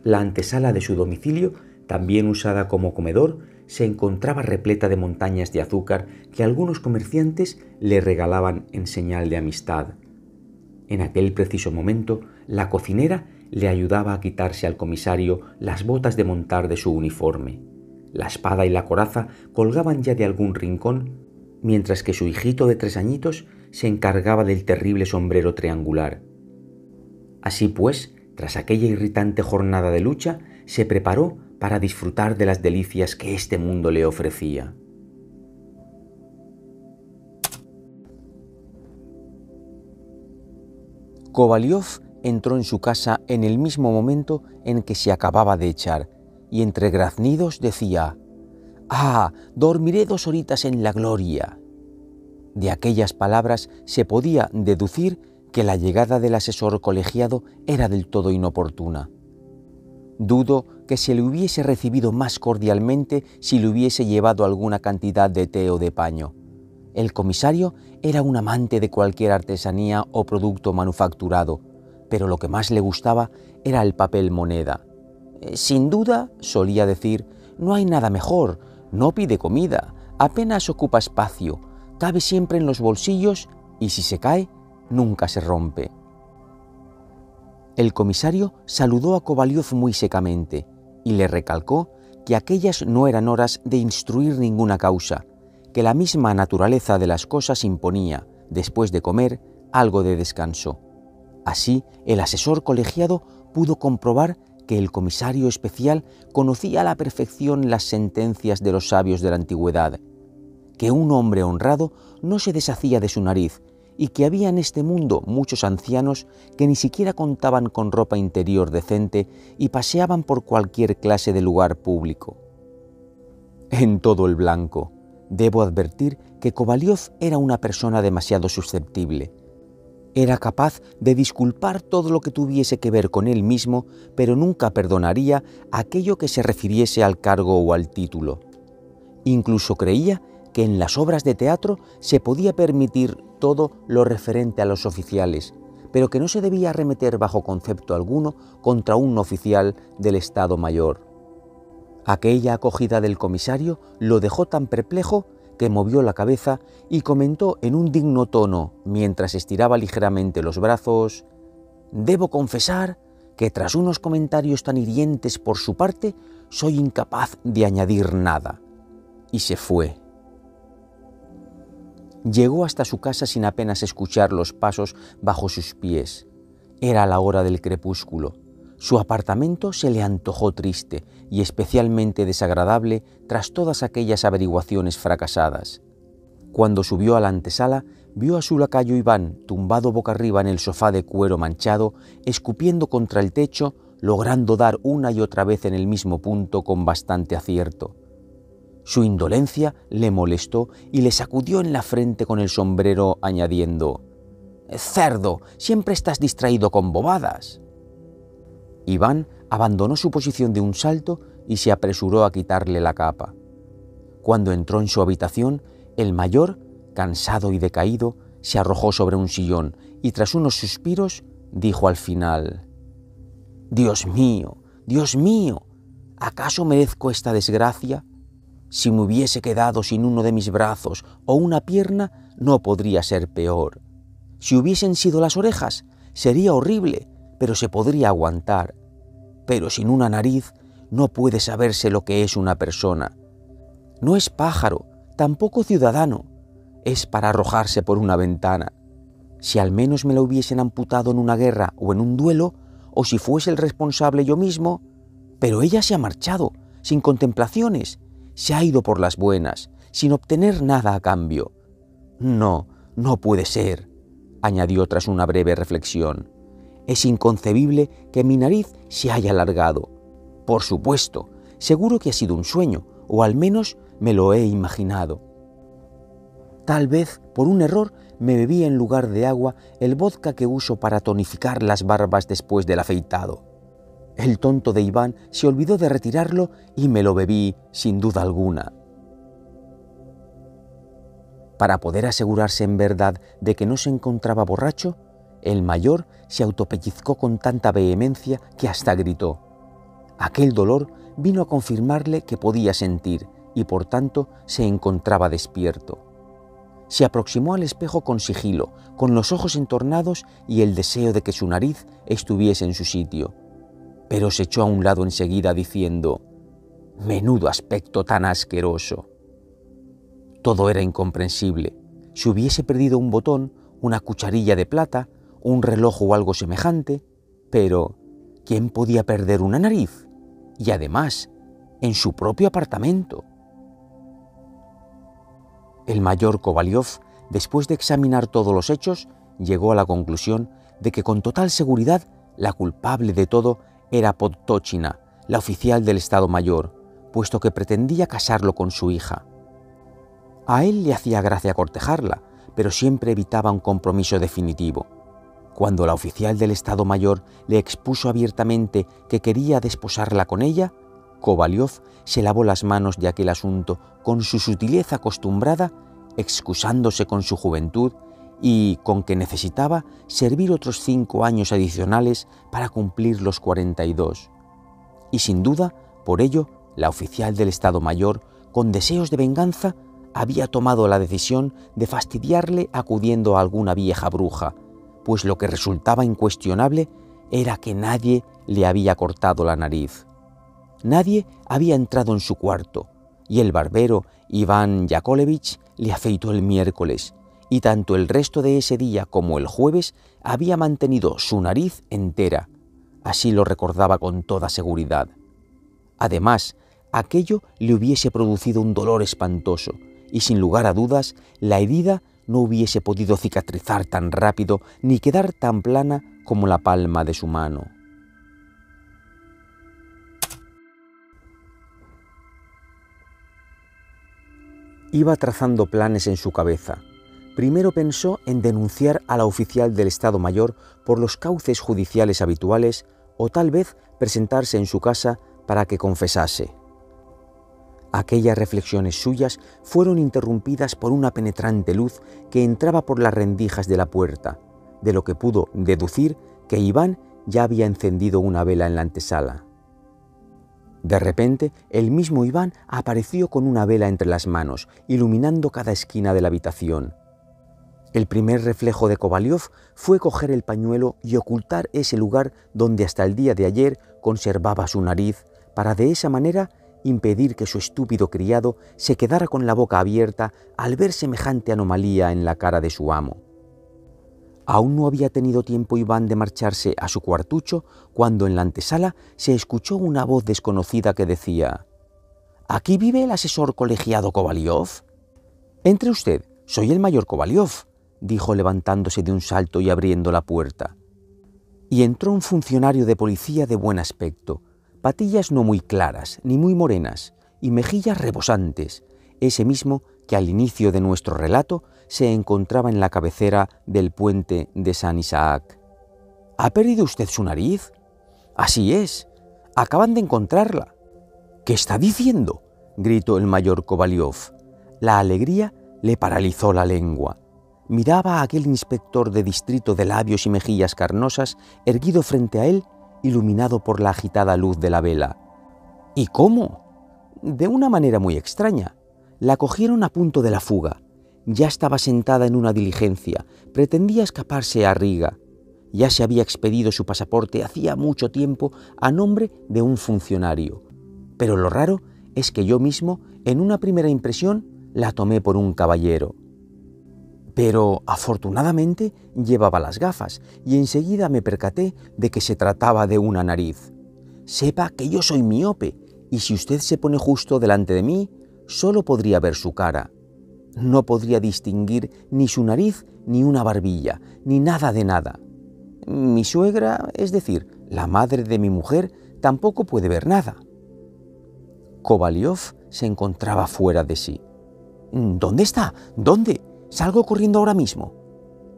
La antesala de su domicilio, también usada como comedor, se encontraba repleta de montañas de azúcar que algunos comerciantes le regalaban en señal de amistad. En aquel preciso momento, la cocinera le ayudaba a quitarse al comisario las botas de montar de su uniforme. La espada y la coraza colgaban ya de algún rincón, mientras que su hijito de 3 añitos se encargaba del terrible sombrero triangular. Así pues, tras aquella irritante jornada de lucha, se preparó para disfrutar de las delicias que este mundo le ofrecía. Kovalyov entró en su casa en el mismo momento en que se acababa de echar, y entre graznidos decía: «¡Ah, dormiré 2 horitas en la gloria!». De aquellas palabras se podía deducir que la llegada del asesor colegiado era del todo inoportuna. Dudo que se le hubiese recibido más cordialmente si le hubiese llevado alguna cantidad de té o de paño. El comisario era un amante de cualquier artesanía o producto manufacturado, pero lo que más le gustaba era el papel moneda. Sin duda, solía decir, no hay nada mejor, no pide comida, apenas ocupa espacio, cabe siempre en los bolsillos y si se cae, nunca se rompe. El comisario saludó a Kovalyov muy secamente y le recalcó que aquellas no eran horas de instruir ninguna causa, que la misma naturaleza de las cosas imponía, después de comer, algo de descanso. Así, el asesor colegiado pudo comprobar que el comisario especial conocía a la perfección las sentencias de los sabios de la antigüedad, que un hombre honrado no se deshacía de su nariz y que había en este mundo muchos ancianos que ni siquiera contaban con ropa interior decente y paseaban por cualquier clase de lugar público. En todo el blanco. Debo advertir que Kovalyov era una persona demasiado susceptible. Era capaz de disculpar todo lo que tuviese que ver con él mismo, pero nunca perdonaría aquello que se refiriese al cargo o al título. Incluso creía que en las obras de teatro se podía permitir todo lo referente a los oficiales, pero que no se debía arremeter bajo concepto alguno contra un oficial del Estado Mayor. Aquella acogida del comisario lo dejó tan perplejo que movió la cabeza y comentó en un digno tono, mientras estiraba ligeramente los brazos: «Debo confesar que tras unos comentarios tan hirientes por su parte, soy incapaz de añadir nada». Y se fue. Llegó hasta su casa sin apenas escuchar los pasos bajo sus pies. Era la hora del crepúsculo. Su apartamento se le antojó triste y especialmente desagradable tras todas aquellas averiguaciones fracasadas. Cuando subió a la antesala, vio a su lacayo Iván tumbado boca arriba en el sofá de cuero manchado, escupiendo contra el techo, logrando dar una y otra vez en el mismo punto con bastante acierto. Su indolencia le molestó y le sacudió en la frente con el sombrero, añadiendo: «¡Cerdo! Siempre estás distraído con bobadas». Iván abandonó su posición de un salto y se apresuró a quitarle la capa. Cuando entró en su habitación, el mayor, cansado y decaído, se arrojó sobre un sillón y tras unos suspiros dijo al final: Dios mío, ¿acaso merezco esta desgracia? Si me hubiese quedado sin uno de mis brazos o una pierna, no podría ser peor. Si hubiesen sido las orejas, sería horrible, pero se podría aguantar. Pero sin una nariz, no puede saberse lo que es una persona. No es pájaro, tampoco ciudadano, es para arrojarse por una ventana. Si al menos me la hubiesen amputado en una guerra o en un duelo, o si fuese el responsable yo mismo, pero ella se ha marchado, sin contemplaciones, se ha ido por las buenas, sin obtener nada a cambio. No, no puede ser, añadió tras una breve reflexión. Es inconcebible que mi nariz se haya alargado. Por supuesto, seguro que ha sido un sueño, o al menos me lo he imaginado. Tal vez, por un error, me bebí en lugar de agua el vodka que uso para tonificar las barbas después del afeitado. El tonto de Iván se olvidó de retirarlo y me lo bebí sin duda alguna. Para poder asegurarse en verdad de que no se encontraba borracho, el mayor se autopellizcó con tanta vehemencia que hasta gritó. Aquel dolor vino a confirmarle que podía sentir y por tanto se encontraba despierto. Se aproximó al espejo con sigilo, con los ojos entornados y el deseo de que su nariz estuviese en su sitio, pero se echó a un lado enseguida diciendo: «Menudo aspecto tan asqueroso». Todo era incomprensible. Si hubiese perdido un botón, una cucharilla de plata, un reloj o algo semejante, pero ¿quién podía perder una nariz? Y además, en su propio apartamento. El mayor Kovalyov, después de examinar todos los hechos, llegó a la conclusión de que con total seguridad la culpable de todo era Podtochina, la oficial del Estado Mayor, puesto que pretendía casarlo con su hija. A él le hacía gracia cortejarla, pero siempre evitaba un compromiso definitivo. Cuando la oficial del Estado Mayor le expuso abiertamente que quería desposarla con ella, Kovalyov se lavó las manos de aquel asunto con su sutileza acostumbrada, excusándose con su juventud y con que necesitaba servir otros 5 años adicionales para cumplir los 42. Y sin duda, por ello, la oficial del Estado Mayor, con deseos de venganza, había tomado la decisión de fastidiarle acudiendo a alguna vieja bruja, pues lo que resultaba incuestionable era que nadie le había cortado la nariz. Nadie había entrado en su cuarto, y el barbero Iván Yakovlevich le afeitó el miércoles, y tanto el resto de ese día como el jueves había mantenido su nariz entera. Así lo recordaba con toda seguridad. Además, aquello le hubiese producido un dolor espantoso, y sin lugar a dudas, la herida no hubiese podido cicatrizar tan rápido ni quedar tan plana como la palma de su mano. Iba trazando planes en su cabeza. Primero pensó en denunciar a la oficial del Estado Mayor por los cauces judiciales habituales o tal vez presentarse en su casa para que confesase. Aquellas reflexiones suyas fueron interrumpidas por una penetrante luz que entraba por las rendijas de la puerta, de lo que pudo deducir que Iván ya había encendido una vela en la antesala. De repente, el mismo Iván apareció con una vela entre las manos, iluminando cada esquina de la habitación. El primer reflejo de Kovalyov fue coger el pañuelo y ocultar ese lugar donde hasta el día de ayer conservaba su nariz, para de esa manera impedir que su estúpido criado se quedara con la boca abierta al ver semejante anomalía en la cara de su amo. Aún no había tenido tiempo Iván de marcharse a su cuartucho cuando en la antesala se escuchó una voz desconocida que decía: «¿Aquí vive el asesor colegiado Kovalyov?» «Entre usted, soy el mayor Kovalyov», dijo levantándose de un salto y abriendo la puerta. Y entró un funcionario de policía de buen aspecto, patillas no muy claras ni muy morenas y mejillas rebosantes, ese mismo que al inicio de nuestro relato se encontraba en la cabecera del puente de San Isaac. ¿Ha perdido usted su nariz? Así es, acaban de encontrarla. ¿Qué está diciendo?, gritó el mayor Kovalyov. La alegría le paralizó la lengua. Miraba a aquel inspector de distrito de labios y mejillas carnosas erguido frente a él, iluminado por la agitada luz de la vela. ¿Y cómo? De una manera muy extraña. La cogieron a punto de la fuga. Ya estaba sentada en una diligencia, pretendía escaparse a Riga. Ya se había expedido su pasaporte hacía mucho tiempo a nombre de un funcionario. Pero lo raro es que yo mismo, en una primera impresión, la tomé por un caballero. Pero afortunadamente llevaba las gafas y enseguida me percaté de que se trataba de una nariz. Sepa que yo soy miope y si usted se pone justo delante de mí, solo podría ver su cara. No podría distinguir ni su nariz ni una barbilla, ni nada de nada. Mi suegra, es decir, la madre de mi mujer, tampoco puede ver nada. Kovalyov se encontraba fuera de sí. ¿Dónde está? ¿Dónde? Salgo corriendo ahora mismo.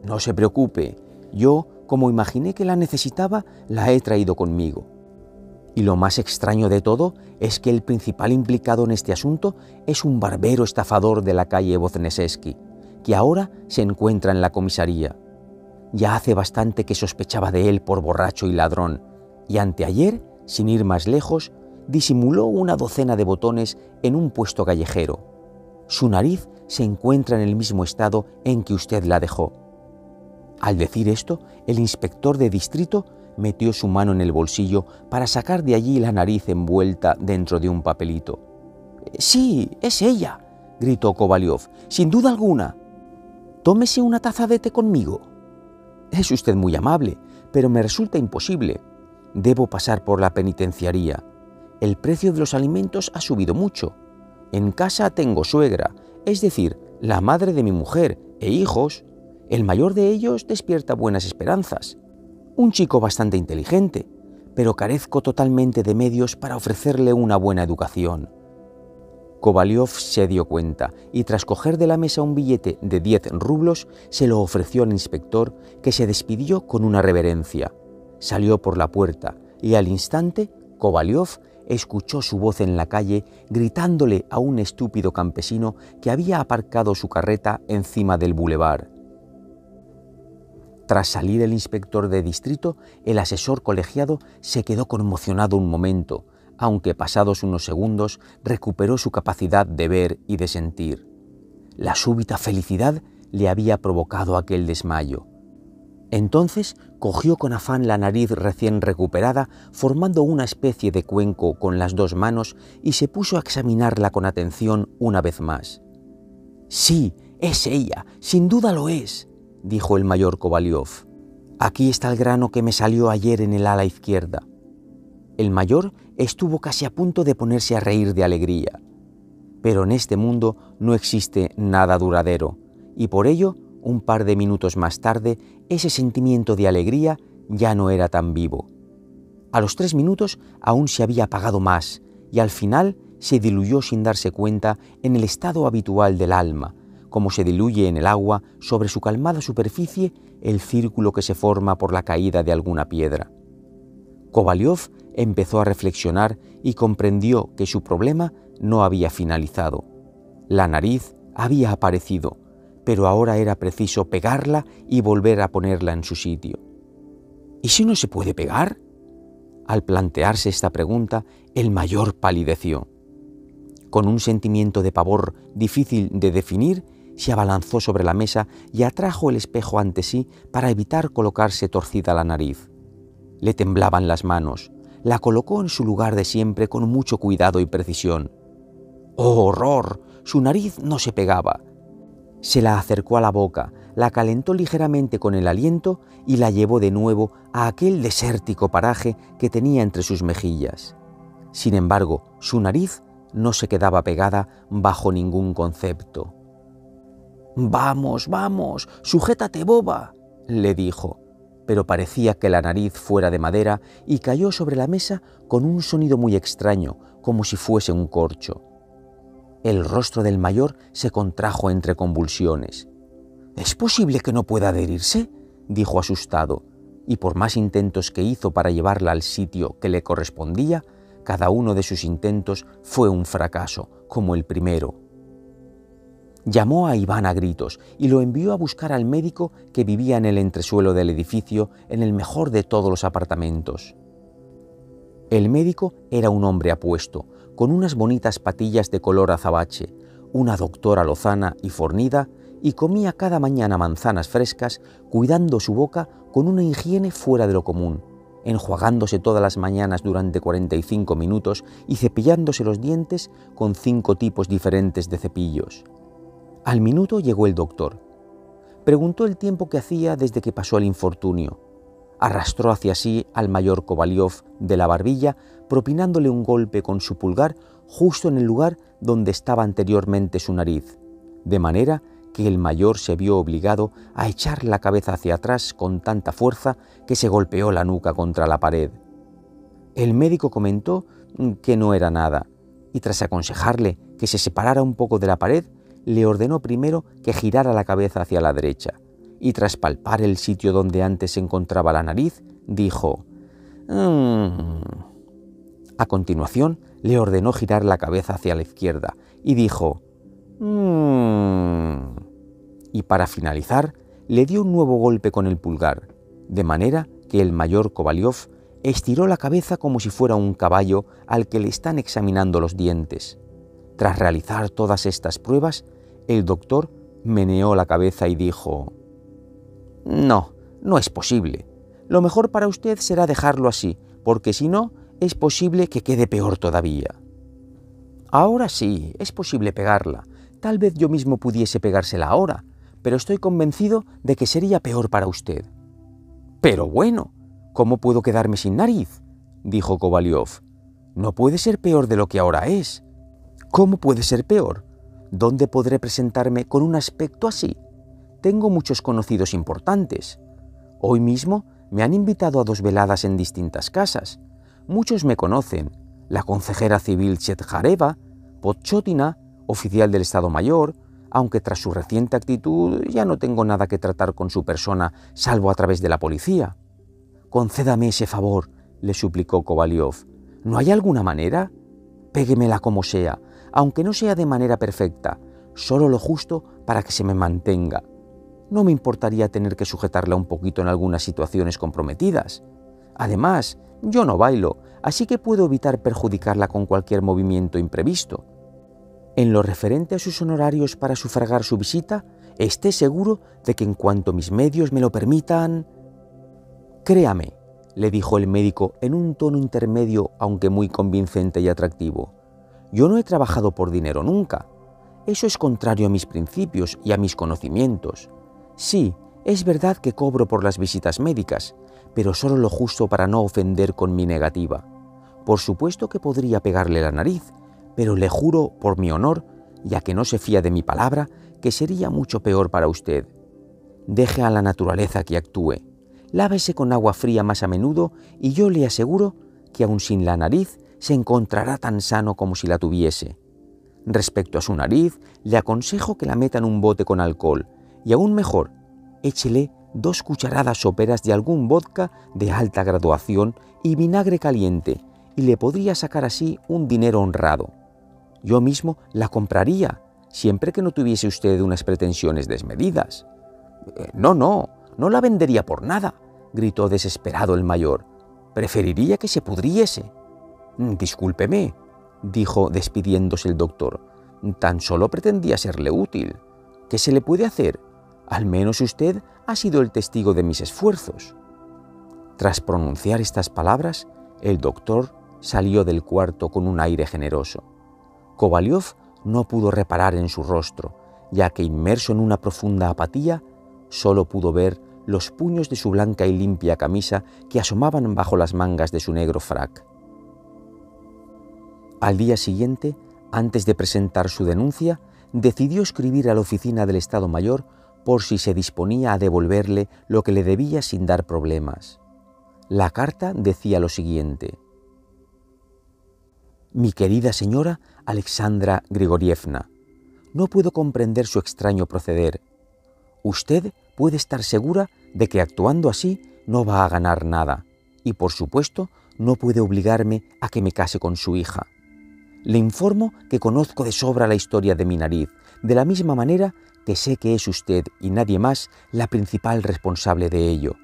No se preocupe, yo, como imaginé que la necesitaba, la he traído conmigo. Y lo más extraño de todo es que el principal implicado en este asunto es un barbero estafador de la calle Wozniacki, que ahora se encuentra en la comisaría. Ya hace bastante que sospechaba de él por borracho y ladrón, y anteayer, sin ir más lejos, disimuló una docena de botones en un puesto callejero. Su nariz se encuentra en el mismo estado en que usted la dejó. Al decir esto, el inspector de distrito metió su mano en el bolsillo para sacar de allí la nariz envuelta dentro de un papelito. «Sí, es ella», gritó Kovalyov, «sin duda alguna. Tómese una taza de té conmigo». «Es usted muy amable, pero me resulta imposible. Debo pasar por la penitenciaría. El precio de los alimentos ha subido mucho. En casa tengo suegra, es decir, la madre de mi mujer, e hijos. El mayor de ellos despierta buenas esperanzas. Un chico bastante inteligente, pero carezco totalmente de medios para ofrecerle una buena educación». Kovalyov se dio cuenta y tras coger de la mesa un billete de 10 rublos, se lo ofreció al inspector, que se despidió con una reverencia. Salió por la puerta y al instante Kovalyov escuchó su voz en la calle gritándole a un estúpido campesino que había aparcado su carreta encima del bulevar. Tras salir el inspector de distrito, el asesor colegiado se quedó conmocionado un momento, aunque pasados unos segundos recuperó su capacidad de ver y de sentir. La súbita felicidad le había provocado aquel desmayo. Entonces cogió con afán la nariz recién recuperada, formando una especie de cuenco con las dos manos, y se puso a examinarla con atención una vez más. «Sí, es ella, sin duda lo es», dijo el mayor Kovalyov. «Aquí está el grano que me salió ayer en el ala izquierda». El mayor estuvo casi a punto de ponerse a reír de alegría. Pero en este mundo no existe nada duradero, y por ello, un par de minutos más tarde, ese sentimiento de alegría ya no era tan vivo. A los 3 minutos aún se había apagado más, y al final se diluyó sin darse cuenta en el estado habitual del alma, como se diluye en el agua sobre su calmada superficie el círculo que se forma por la caída de alguna piedra. Kovalyov empezó a reflexionar y comprendió que su problema no había finalizado. La nariz había aparecido, pero ahora era preciso pegarla y volver a ponerla en su sitio. ¿Y si no se puede pegar? Al plantearse esta pregunta, el mayor palideció. Con un sentimiento de pavor difícil de definir, se abalanzó sobre la mesa y atrajo el espejo ante sí para evitar colocarse torcida la nariz. Le temblaban las manos. La colocó en su lugar de siempre con mucho cuidado y precisión. ¡Oh, horror! Su nariz no se pegaba. Se la acercó a la boca, la calentó ligeramente con el aliento y la llevó de nuevo a aquel desértico paraje que tenía entre sus mejillas. Sin embargo, su nariz no se quedaba pegada bajo ningún concepto. «Vamos, vamos, sujétate, boba», le dijo, pero parecía que la nariz fuera de madera y cayó sobre la mesa con un sonido muy extraño, como si fuese un corcho. El rostro del mayor se contrajo entre convulsiones. «¿Es posible que no pueda adherirse?», dijo asustado, y por más intentos que hizo para llevarla al sitio que le correspondía, cada uno de sus intentos fue un fracaso, como el primero. Llamó a Iván a gritos y lo envió a buscar al médico que vivía en el entresuelo del edificio, en el mejor de todos los apartamentos. El médico era un hombre apuesto, con unas bonitas patillas de color azabache, una doctora lozana y fornida, y comía cada mañana manzanas frescas, cuidando su boca con una higiene fuera de lo común, enjuagándose todas las mañanas durante 45 minutos y cepillándose los dientes con 5 tipos diferentes de cepillos. Al minuto llegó el doctor. Preguntó el tiempo que hacía desde que pasó el infortunio. Arrastró hacia sí al mayor Kovalyov de la barbilla, propinándole un golpe con su pulgar justo en el lugar donde estaba anteriormente su nariz, de manera que el mayor se vio obligado a echar la cabeza hacia atrás con tanta fuerza que se golpeó la nuca contra la pared. El médico comentó que no era nada, y tras aconsejarle que se separara un poco de la pared, le ordenó primero que girara la cabeza hacia la derecha, y tras palpar el sitio donde antes se encontraba la nariz, dijo: A continuación, le ordenó girar la cabeza hacia la izquierda y dijo y para finalizar, le dio un nuevo golpe con el pulgar, de manera que el mayor Kovalyov estiró la cabeza como si fuera un caballo al que le están examinando los dientes. Tras realizar todas estas pruebas, el doctor meneó la cabeza y dijo: No, no es posible. Lo mejor para usted será dejarlo así, porque si no, es posible que quede peor todavía. Ahora sí, es posible pegarla. Tal vez yo mismo pudiese pegársela ahora, pero estoy convencido de que sería peor para usted. Pero bueno, ¿cómo puedo quedarme sin nariz?, dijo Kovalyov. No puede ser peor de lo que ahora es. ¿Cómo puede ser peor? ¿Dónde podré presentarme con un aspecto así? Tengo muchos conocidos importantes. Hoy mismo me han invitado a 2 veladas en distintas casas. Muchos me conocen: la consejera civil Chetjareva, Podchotina, oficial del Estado Mayor, aunque tras su reciente actitud ya no tengo nada que tratar con su persona salvo a través de la policía. Concédame ese favor, le suplicó Kovalyov. ¿No hay alguna manera? Péguemela como sea, aunque no sea de manera perfecta, solo lo justo para que se me mantenga. No me importaría tener que sujetarla un poquito en algunas situaciones comprometidas. Además, yo no bailo, así que puedo evitar perjudicarla con cualquier movimiento imprevisto. En lo referente a sus honorarios para sufragar su visita, esté seguro de que en cuanto mis medios me lo permitan... Créame, le dijo el médico en un tono intermedio, aunque muy convincente y atractivo. Yo no he trabajado por dinero nunca. Eso es contrario a mis principios y a mis conocimientos. Sí, es verdad que cobro por las visitas médicas, pero solo lo justo para no ofender con mi negativa. Por supuesto que podría pegarle la nariz, pero le juro por mi honor, ya que no se fía de mi palabra, que sería mucho peor para usted. Deje a la naturaleza que actúe. Lávese con agua fría más a menudo y yo le aseguro que aun sin la nariz se encontrará tan sano como si la tuviese. Respecto a su nariz, le aconsejo que la meta en un bote con alcohol y aún mejor, échele 2 cucharadas soperas de algún vodka de alta graduación y vinagre caliente y le podría sacar así un dinero honrado. Yo mismo la compraría, siempre que no tuviese usted unas pretensiones desmedidas. No la vendería por nada, gritó desesperado el mayor. Preferiría que se pudriese. Discúlpeme, dijo despidiéndose el doctor. Tan solo pretendía serle útil. ¿Qué se le puede hacer? Al menos usted ha sido el testigo de mis esfuerzos. Tras pronunciar estas palabras, el doctor salió del cuarto con un aire generoso. Kovalyov no pudo reparar en su rostro, ya que inmerso en una profunda apatía, solo pudo ver los puños de su blanca y limpia camisa que asomaban bajo las mangas de su negro frac. Al día siguiente, antes de presentar su denuncia, decidió escribir a la oficina del Estado Mayor por si se disponía a devolverle lo que le debía sin dar problemas. La carta decía lo siguiente: Mi querida señora Alexandra Grigorievna, no puedo comprender su extraño proceder. Usted puede estar segura de que actuando así no va a ganar nada y, por supuesto, no puede obligarme a que me case con su hija. Le informo que conozco de sobra la historia de mi nariz, de la misma manera que sé que es usted y nadie más la principal responsable de ello.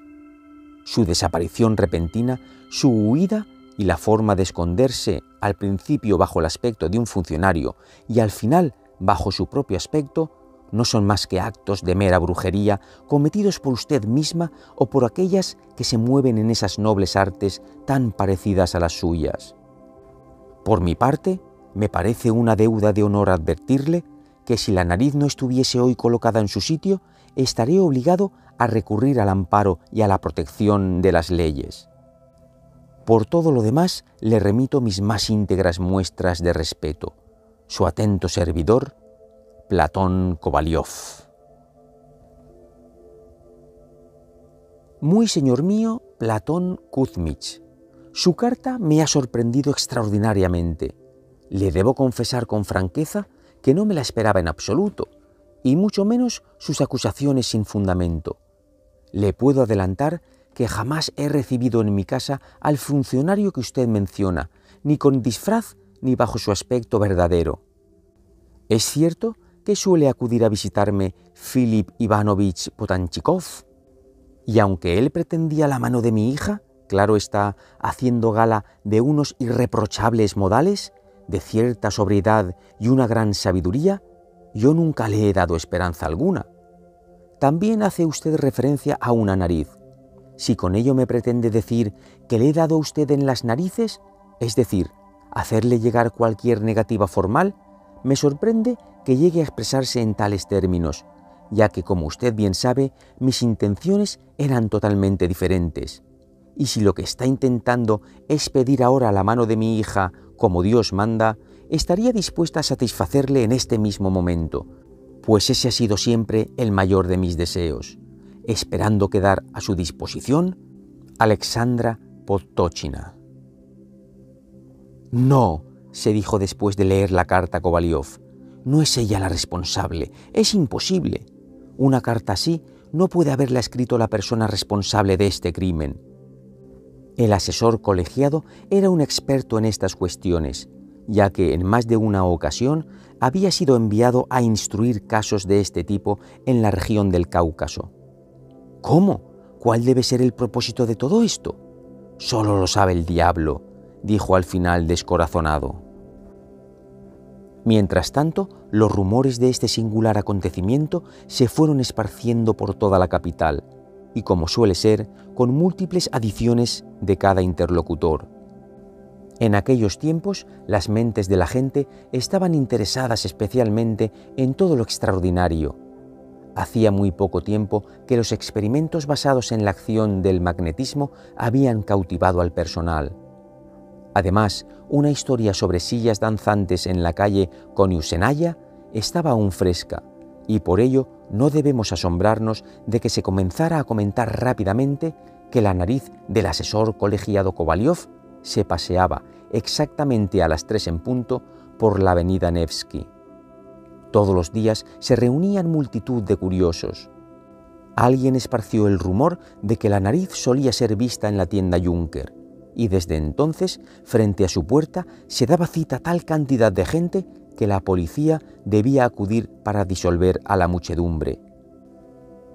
Su desaparición repentina, su huida y la forma de esconderse, al principio bajo el aspecto de un funcionario y al final bajo su propio aspecto, no son más que actos de mera brujería cometidos por usted misma o por aquellas que se mueven en esas nobles artes tan parecidas a las suyas. Por mi parte, me parece una deuda de honor advertirle que si la nariz no estuviese hoy colocada en su sitio, estaré obligado a recurrir al amparo y a la protección de las leyes. Por todo lo demás, le remito mis más íntegras muestras de respeto. Su atento servidor, Platón Kovalyov. Muy señor mío, Platón Kuzmich. Su carta me ha sorprendido extraordinariamente. Le debo confesar con franqueza que no me la esperaba en absoluto, y mucho menos sus acusaciones sin fundamento. Le puedo adelantar que jamás he recibido en mi casa al funcionario que usted menciona, ni con disfraz ni bajo su aspecto verdadero. Es cierto que suele acudir a visitarme Filip Ivanovich Potanchikov, y aunque él pretendía la mano de mi hija, claro está, haciendo gala de unos irreprochables modales, de cierta sobriedad y una gran sabiduría, yo nunca le he dado esperanza alguna. También hace usted referencia a una nariz. Si con ello me pretende decir que le he dado a usted en las narices, es decir, hacerle llegar cualquier negativa formal, me sorprende que llegue a expresarse en tales términos, ya que, como usted bien sabe, mis intenciones eran totalmente diferentes. Y si lo que está intentando es pedir ahora la mano de mi hija, como Dios manda, estaría dispuesta a satisfacerle en este mismo momento, pues ese ha sido siempre el mayor de mis deseos, esperando quedar a su disposición Alexandra Podtochina. No, se dijo después de leer la carta Kovalyov, no es ella la responsable, es imposible. Una carta así no puede haberla escrito la persona responsable de este crimen. El asesor colegiado era un experto en estas cuestiones, ya que en más de una ocasión había sido enviado a instruir casos de este tipo en la región del Cáucaso. ¿Cómo? ¿Cuál debe ser el propósito de todo esto? Solo lo sabe el diablo, dijo al final descorazonado. Mientras tanto, los rumores de este singular acontecimiento se fueron esparciendo por toda la capital, y como suele ser, con múltiples adiciones de cada interlocutor. En aquellos tiempos, las mentes de la gente estaban interesadas especialmente en todo lo extraordinario. Hacía muy poco tiempo que los experimentos basados en la acción del magnetismo habían cautivado al personal. Además, una historia sobre sillas danzantes en la calle Koniusenaya estaba aún fresca, y por ello no debemos asombrarnos de que se comenzara a comentar rápidamente que la nariz del asesor colegiado Kovalyov se paseaba exactamente a las 3 en punto por la avenida Nevsky. Todos los días se reunían multitud de curiosos. Alguien esparció el rumor de que la nariz solía ser vista en la tienda Juncker, y desde entonces, frente a su puerta, se daba cita tal cantidad de gente que la policía debía acudir para disolver a la muchedumbre.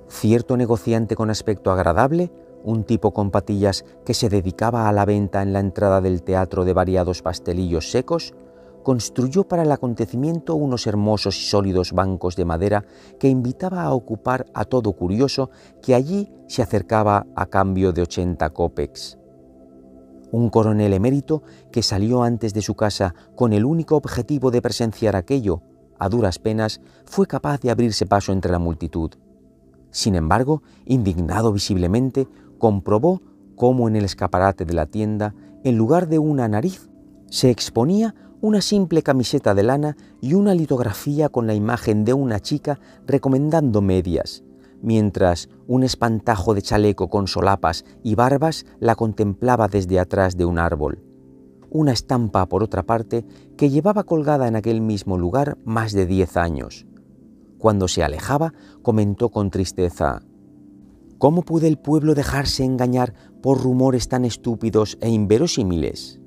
Cierto negociante con aspecto agradable, un tipo con patillas que se dedicaba a la venta en la entrada del teatro de variados pastelillos secos, construyó para el acontecimiento unos hermosos y sólidos bancos de madera que invitaba a ocupar a todo curioso que allí se acercaba a cambio de 80 kopecks. Un coronel emérito que salió antes de su casa con el único objetivo de presenciar aquello, a duras penas, fue capaz de abrirse paso entre la multitud. Sin embargo, indignado visiblemente, comprobó cómo en el escaparate de la tienda, en lugar de una nariz, se exponía una simple camiseta de lana y una litografía con la imagen de una chica recomendando medias, mientras un espantajo de chaleco con solapas y barbas la contemplaba desde atrás de un árbol. Una estampa, por otra parte, que llevaba colgada en aquel mismo lugar más de 10 años. Cuando se alejaba, comentó con tristeza: ¿cómo puede el pueblo dejarse engañar por rumores tan estúpidos e inverosímiles?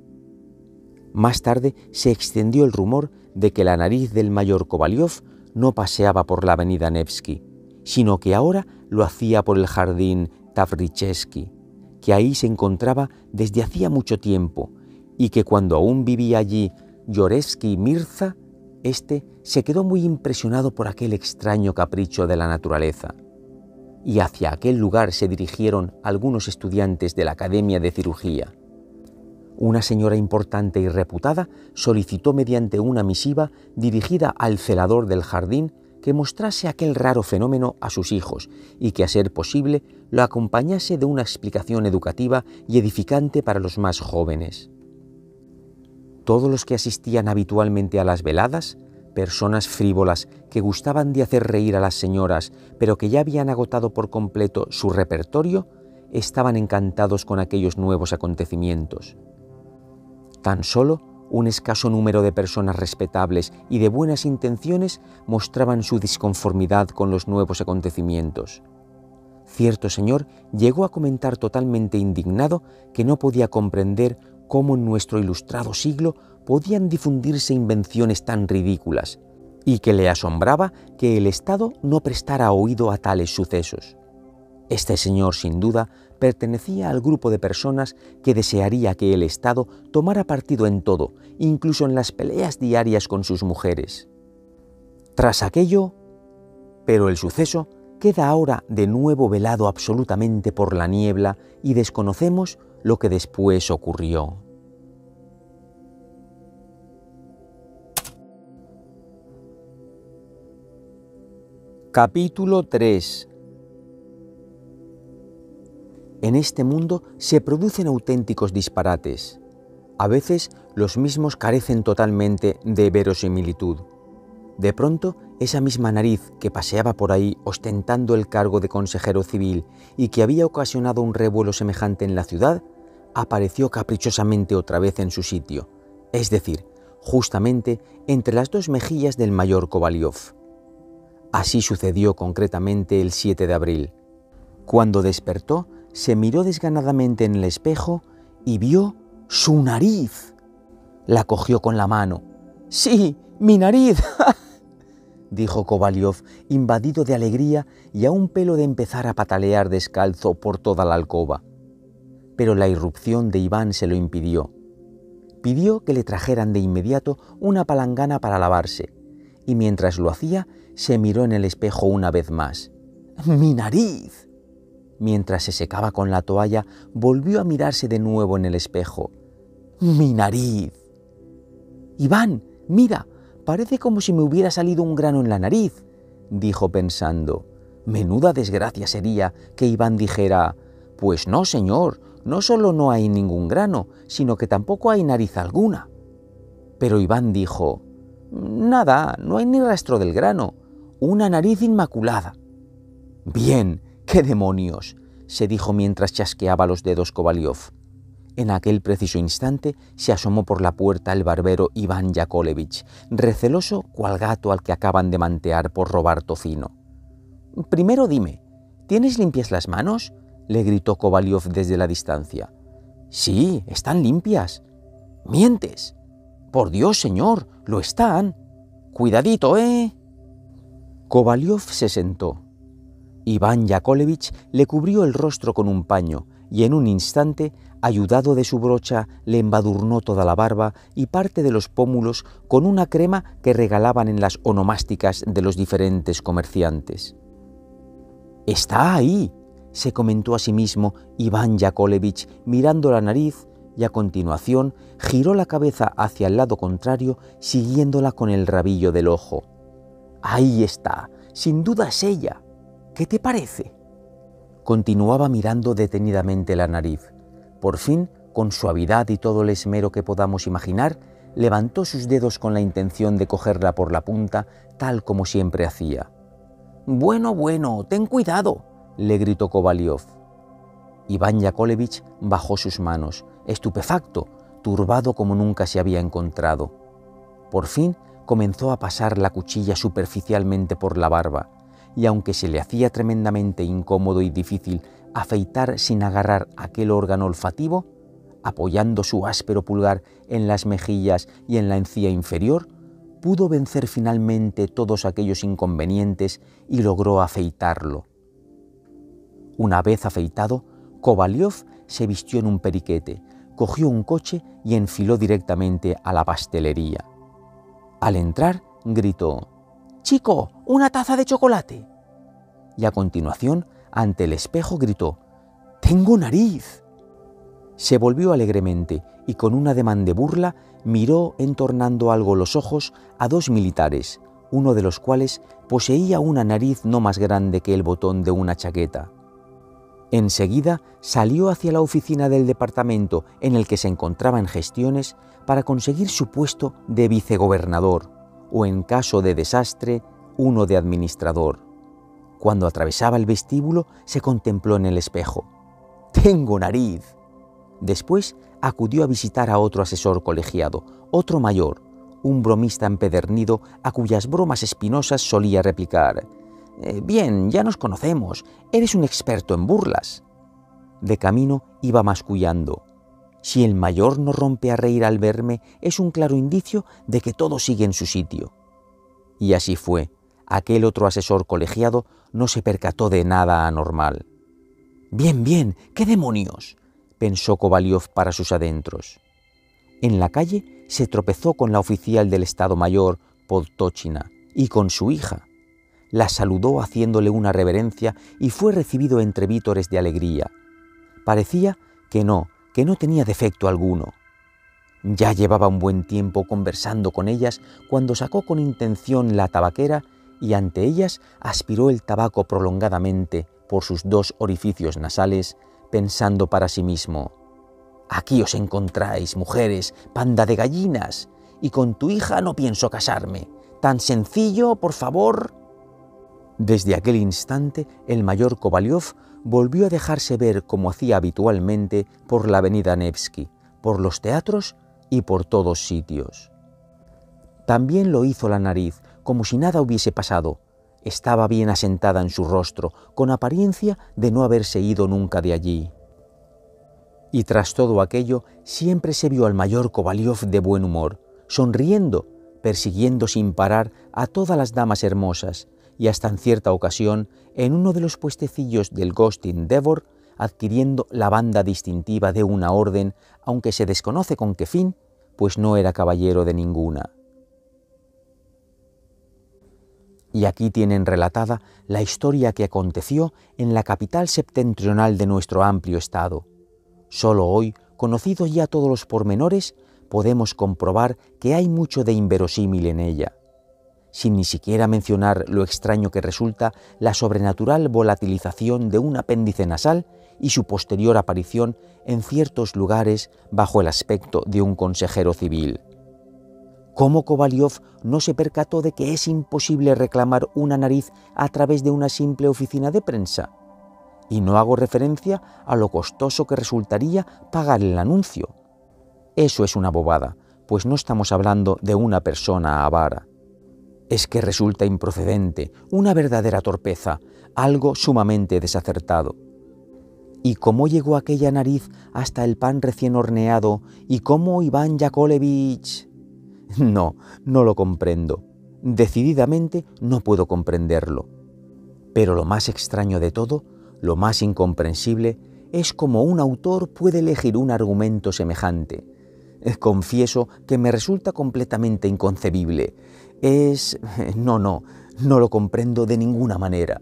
Más tarde se extendió el rumor de que la nariz del mayor Kovalyov no paseaba por la avenida Nevsky, sino que ahora lo hacía por el jardín Tavrichesky, que ahí se encontraba desde hacía mucho tiempo, y que cuando aún vivía allí Yorevsky Mirza, este se quedó muy impresionado por aquel extraño capricho de la naturaleza. Y hacia aquel lugar se dirigieron algunos estudiantes de la Academia de Cirugía. Una señora importante y reputada solicitó mediante una misiva dirigida al celador del jardín que mostrase aquel raro fenómeno a sus hijos y que, a ser posible, lo acompañase de una explicación educativa y edificante para los más jóvenes. Todos los que asistían habitualmente a las veladas, personas frívolas que gustaban de hacer reír a las señoras, pero que ya habían agotado por completo su repertorio, estaban encantados con aquellos nuevos acontecimientos. Tan solo un escaso número de personas respetables y de buenas intenciones mostraban su disconformidad con los nuevos acontecimientos. Cierto señor llegó a comentar totalmente indignado que no podía comprender cómo en nuestro ilustrado siglo podían difundirse invenciones tan ridículas, y que le asombraba que el Estado no prestara oído a tales sucesos. Este señor, sin duda, pertenecía al grupo de personas que desearía que el Estado tomara partido en todo, incluso en las peleas diarias con sus mujeres. Tras aquello, pero el suceso queda ahora de nuevo velado absolutamente por la niebla y desconocemos lo que después ocurrió. Capítulo 3. En este mundo se producen auténticos disparates. A veces los mismos carecen totalmente de verosimilitud. De pronto, esa misma nariz que paseaba por ahí ostentando el cargo de consejero civil y que había ocasionado un revuelo semejante en la ciudad, apareció caprichosamente otra vez en su sitio, es decir, justamente entre las dos mejillas del mayor Kovalyov. Así sucedió concretamente el 7 de abril. Cuando despertó, se miró desganadamente en el espejo y vio su nariz. La cogió con la mano. ¡Sí, mi nariz! dijo Kovalyov, invadido de alegría y a un pelo de empezar a patalear descalzo por toda la alcoba. Pero la irrupción de Iván se lo impidió. Pidió que le trajeran de inmediato una palangana para lavarse, y mientras lo hacía, se miró en el espejo una vez más. ¡Mi nariz! Mientras se secaba con la toalla, volvió a mirarse de nuevo en el espejo. ¡Mi nariz! ¡Iván, mira! Parece como si me hubiera salido un grano en la nariz, dijo pensando. Menuda desgracia sería que Iván dijera, pues no, señor, no solo no hay ningún grano, sino que tampoco hay nariz alguna. Pero Iván dijo, nada, no hay ni rastro del grano, una nariz inmaculada. Bien, ¡qué demonios!, se dijo mientras chasqueaba los dedos Kovalyov. En aquel preciso instante se asomó por la puerta el barbero Iván Yakovlevich, receloso cual gato al que acaban de mantear por robar tocino. «Primero dime, ¿tienes limpias las manos?», le gritó Kovalyov desde la distancia. «Sí, están limpias». «¡Mientes!». «Por Dios, señor, lo están». «Cuidadito, ¿eh?». Kovalyov se sentó. Iván Yakovlevich le cubrió el rostro con un paño y en un instante, ayudado de su brocha, le embadurnó toda la barba y parte de los pómulos con una crema que regalaban en las onomásticas de los diferentes comerciantes. «Está ahí», se comentó a sí mismo Iván Yakovlevich mirando la nariz y a continuación giró la cabeza hacia el lado contrario siguiéndola con el rabillo del ojo. «Ahí está, sin duda es ella. ¿Qué te parece?». Continuaba mirando detenidamente la nariz. Por fin, con suavidad y todo el esmero que podamos imaginar, levantó sus dedos con la intención de cogerla por la punta, tal como siempre hacía. «Bueno, bueno, ten cuidado», le gritó Kovalyov. Iván Yakovlevich bajó sus manos, estupefacto, turbado como nunca se había encontrado. Por fin comenzó a pasar la cuchilla superficialmente por la barba, y aunque se le hacía tremendamente incómodo y difícil afeitar sin agarrar aquel órgano olfativo, apoyando su áspero pulgar en las mejillas y en la encía inferior, pudo vencer finalmente todos aquellos inconvenientes y logró afeitarlo. Una vez afeitado, Kovalyov se vistió en un periquete, cogió un coche y enfiló directamente a la pastelería. Al entrar, gritó: «¡Chico, una taza de chocolate!». Y a continuación, ante el espejo, gritó: «¡Tengo nariz!». Se volvió alegremente y con un ademán de burla miró entornando algo los ojos a dos militares, uno de los cuales poseía una nariz no más grande que el botón de una chaqueta. Enseguida salió hacia la oficina del departamento en el que se encontraba en gestiones para conseguir su puesto de vicegobernador o, en caso de desastre, uno de administrador. Cuando atravesaba el vestíbulo se contempló en el espejo. «¡Tengo nariz!». Después acudió a visitar a otro asesor colegiado, otro mayor, un bromista empedernido a cuyas bromas espinosas solía replicar: «Bien, ya nos conocemos, eres un experto en burlas». De camino iba mascullando: Si el mayor no rompe a reír al verme, es un claro indicio de que todo sigue en su sitio. Y así fue. Aquel otro asesor colegiado no se percató de nada anormal. «Bien, bien, ¿qué demonios?», pensó Kovalyov para sus adentros. En la calle se tropezó con la oficial del Estado Mayor, Podtochina, y con su hija. La saludó haciéndole una reverencia y fue recibido entre vítores de alegría. Parecía que no tenía defecto alguno. Ya llevaba un buen tiempo conversando con ellas cuando sacó con intención la tabaquera y ante ellas aspiró el tabaco prolongadamente por sus 2 orificios nasales, pensando para sí mismo: «Aquí os encontráis, mujeres, panda de gallinas, y con tu hija no pienso casarme. Tan sencillo, por favor». Desde aquel instante el mayor Kovalyov volvió a dejarse ver como hacía habitualmente por la avenida Nevsky, por los teatros y por todos sitios. También lo hizo la nariz, como si nada hubiese pasado. Estaba bien asentada en su rostro, con apariencia de no haberse ido nunca de allí. Y tras todo aquello, siempre se vio al mayor Kovalyov de buen humor, sonriendo, persiguiendo sin parar a todas las damas hermosas, y hasta en cierta ocasión, en uno de los puestecillos del Gostin Devor, adquiriendo la banda distintiva de una orden, aunque se desconoce con qué fin, pues no era caballero de ninguna. Y aquí tienen relatada la historia que aconteció en la capital septentrional de nuestro amplio estado. Solo hoy, conocidos ya todos los pormenores, podemos comprobar que hay mucho de inverosímil en ella, sin ni siquiera mencionar lo extraño que resulta la sobrenatural volatilización de un apéndice nasal y su posterior aparición en ciertos lugares bajo el aspecto de un consejero civil. ¿Cómo Kovalyov no se percató de que es imposible reclamar una nariz a través de una simple oficina de prensa? Y no hago referencia a lo costoso que resultaría pagar el anuncio. Eso es una bobada, pues no estamos hablando de una persona avara. Es que resulta improcedente, una verdadera torpeza, algo sumamente desacertado. ¿Y cómo llegó aquella nariz hasta el pan recién horneado? ¿Y cómo Iván Yakovlevich? No lo comprendo. Decididamente no puedo comprenderlo. Pero lo más extraño de todo, lo más incomprensible, es cómo un autor puede elegir un argumento semejante. Confieso que me resulta completamente inconcebible. No lo comprendo de ninguna manera.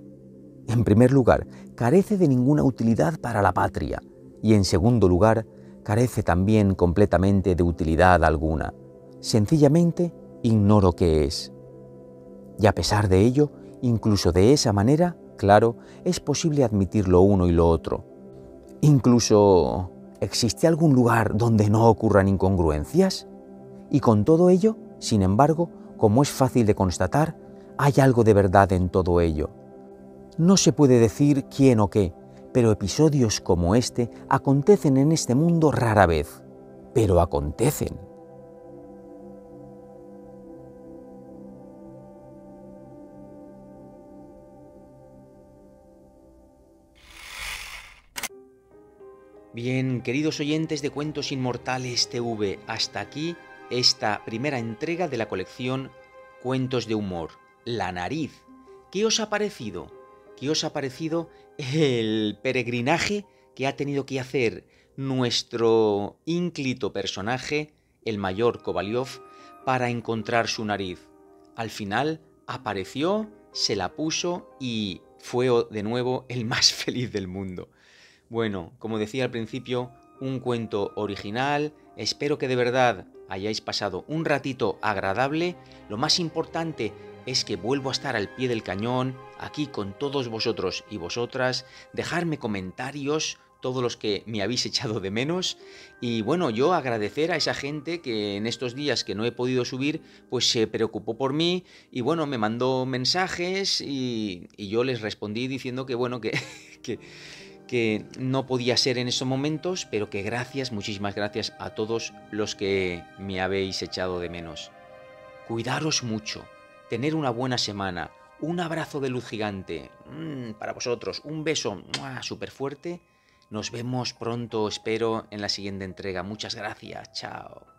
En primer lugar, carece de ninguna utilidad para la patria, y en segundo lugar, carece también completamente de utilidad alguna. Sencillamente ignoro qué es. Y a pesar de ello, incluso de esa manera, claro, es posible admitir lo uno y lo otro. Incluso, ¿existe algún lugar donde no ocurran incongruencias? Y con todo ello, sin embargo, como es fácil de constatar, hay algo de verdad en todo ello. No se puede decir quién o qué, pero episodios como este acontecen en este mundo rara vez, pero acontecen. Bien, queridos oyentes de Cuentos Inmortales TV, hasta aquí esta primera entrega de la colección Cuentos de Humor, La Nariz. ¿Qué os ha parecido? ¿Qué os ha parecido el peregrinaje que ha tenido que hacer nuestro ínclito personaje, el mayor Kovalyov, para encontrar su nariz? Al final apareció, se la puso y fue de nuevo el más feliz del mundo. Bueno, como decía al principio, un cuento original. Espero que de verdad hayáis pasado un ratito agradable. Lo más importante es que vuelvo a estar al pie del cañón, aquí con todos vosotros y vosotras. Dejarme comentarios, todos los que me habéis echado de menos. Y bueno, yo agradecer a esa gente que en estos días que no he podido subir, pues se preocupó por mí y bueno, me mandó mensajes y yo les respondí diciendo que bueno, que no podía ser en esos momentos, pero que gracias, muchísimas gracias a todos los que me habéis echado de menos. Cuidaros mucho, tener una buena semana, un abrazo de luz gigante para vosotros, un beso súper fuerte. Nos vemos pronto, espero, en la siguiente entrega. Muchas gracias, chao.